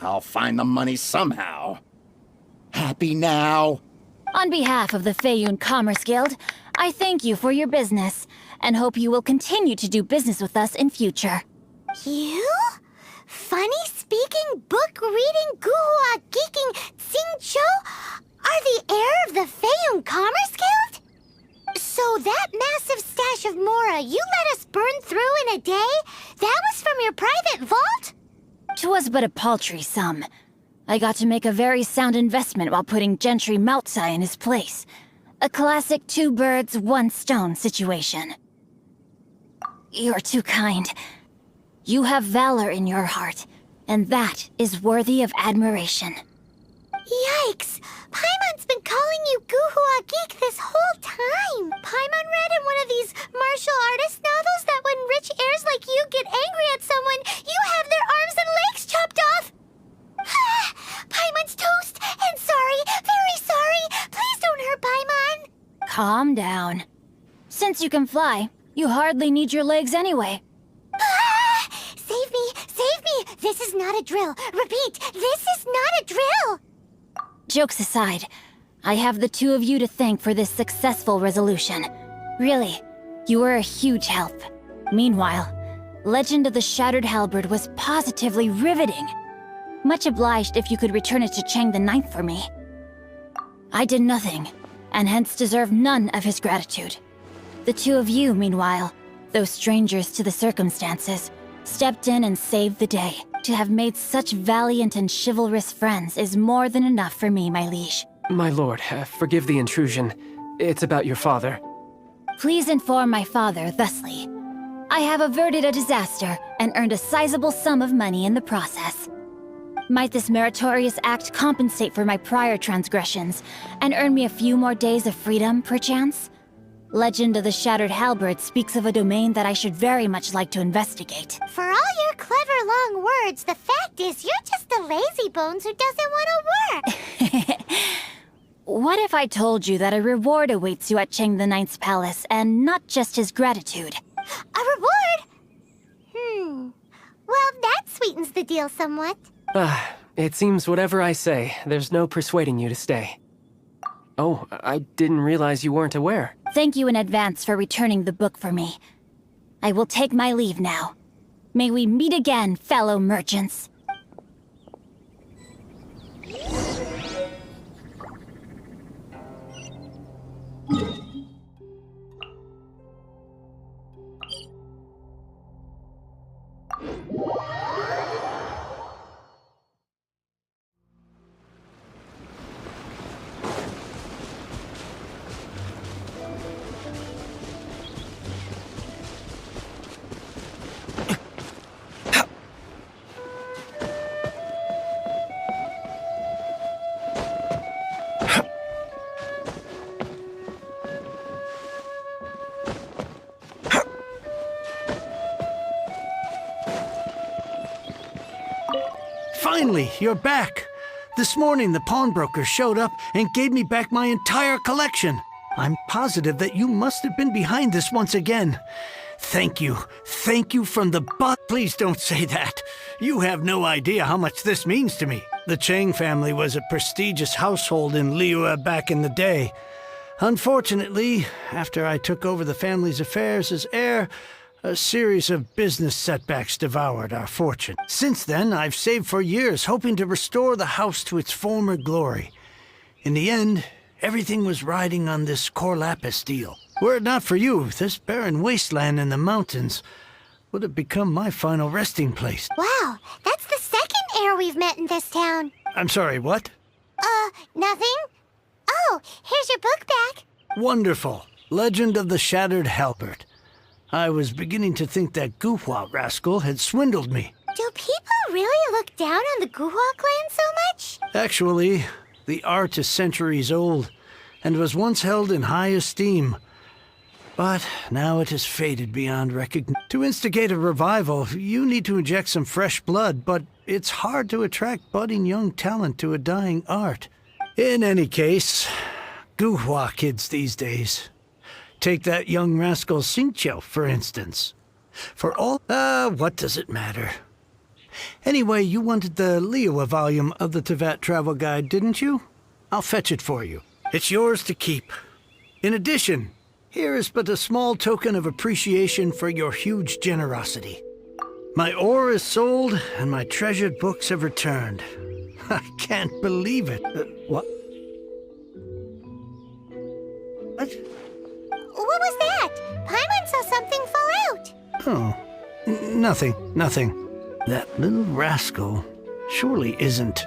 [SPEAKER 16] I'll find the money somehow. Happy now?
[SPEAKER 13] On behalf of the Feiyun Commerce Guild, I thank you for your business, and hope you will continue to do business with us in future.
[SPEAKER 2] You? Funny-speaking, book-reading, guhua geeking Xing Chou are the heir of the Feiyun Commerce Guild? So that massive stash of Mora you let us burn through in a day, that was from your private vault?
[SPEAKER 13] 'Twas but a paltry sum. I got to make a very sound investment while putting Gentry Moutsai in his place. A classic 2 birds, 1 stone situation. You're too kind. You have valor in your heart, and that is worthy of admiration.
[SPEAKER 2] Yikes! Paimon's been calling you Guhua Geek this whole time! Paimon read in one of these martial artist novels that when rich heirs like you get angry at someone, you have their arms and legs chopped off! Paimon's toast! And sorry, very sorry! Please don't hurt Paimon!
[SPEAKER 13] Calm down. Since you can fly, you hardly need your legs anyway.
[SPEAKER 2] Save me! Save me! This is not a drill! Repeat, this is not a drill!
[SPEAKER 13] Jokes aside, I have the 2 of you to thank for this successful resolution. Really, you were a huge help. Meanwhile, Legend of the Shattered Halberd was positively riveting. Much obliged if you could return it to Chang the Ninth for me. I did nothing, and hence deserve none of his gratitude. The 2 of you, meanwhile, though strangers to the circumstances, stepped in and saved the day. To have made such valiant and chivalrous friends is more than enough for me, my liege.
[SPEAKER 18] My lord, forgive the intrusion. It's about your father.
[SPEAKER 13] Please inform my father thusly. I have averted a disaster and earned a sizable sum of money in the process. Might this meritorious act compensate for my prior transgressions and earn me a few more days of freedom, perchance? Legend of the Shattered Halberd speaks of a domain that I should very much like to investigate.
[SPEAKER 2] For all your clever long words, the fact is you're just a lazy bones who doesn't want to work.
[SPEAKER 13] What if I told you that a reward awaits you at Chang the Ninth's palace, and not just his gratitude?
[SPEAKER 2] A reward? Well, that sweetens the deal somewhat.
[SPEAKER 18] It seems whatever I say, there's no persuading you to stay. Oh, I didn't realize you weren't aware.
[SPEAKER 13] Thank you in advance for returning the book for me. I will take my leave now. May we meet again, fellow merchants.
[SPEAKER 21] Finally, you're back. This morning, the pawnbroker showed up and gave me back my entire collection. I'm positive that you must have been behind this once again. Thank you. Thank you from the butt. Please don't say that. You have no idea how much this means to me. The Chang family was a prestigious household in Liyue back in the day. Unfortunately, after I took over the family's affairs as heir, a series of business setbacks devoured our fortune. Since then, I've saved for years, hoping to restore the house to its former glory. In the end, everything was riding on this Corlapis deal. Were it not for you, this barren wasteland in the mountains would have become my final resting place.
[SPEAKER 2] Wow, that's the second heir we've met in this town.
[SPEAKER 21] I'm sorry, what?
[SPEAKER 2] Nothing? Oh, here's your book back.
[SPEAKER 21] Wonderful. Legend of the Shattered Halberd. I was beginning to think that Guhua rascal had swindled me.
[SPEAKER 2] Do people really look down on the Guhua clan so much?
[SPEAKER 21] Actually, the art is centuries old and was once held in high esteem. But now it has faded beyond recognition. To instigate a revival, you need to inject some fresh blood, but it's hard to attract budding young talent to a dying art. In any case, Guhua kids these days. Take that young rascal Xingqiu, for instance. For all... what does it matter? Anyway, you wanted the Liyue volume of the Tevat Travel Guide, didn't you? I'll fetch it for you. It's yours to keep. In addition, here is but a small token of appreciation for your huge generosity. My ore is sold, and my treasured books have returned. I can't believe it. What? What?
[SPEAKER 2] What was that? Paimon saw something fall out.
[SPEAKER 21] Oh, nothing. That little rascal surely isn't...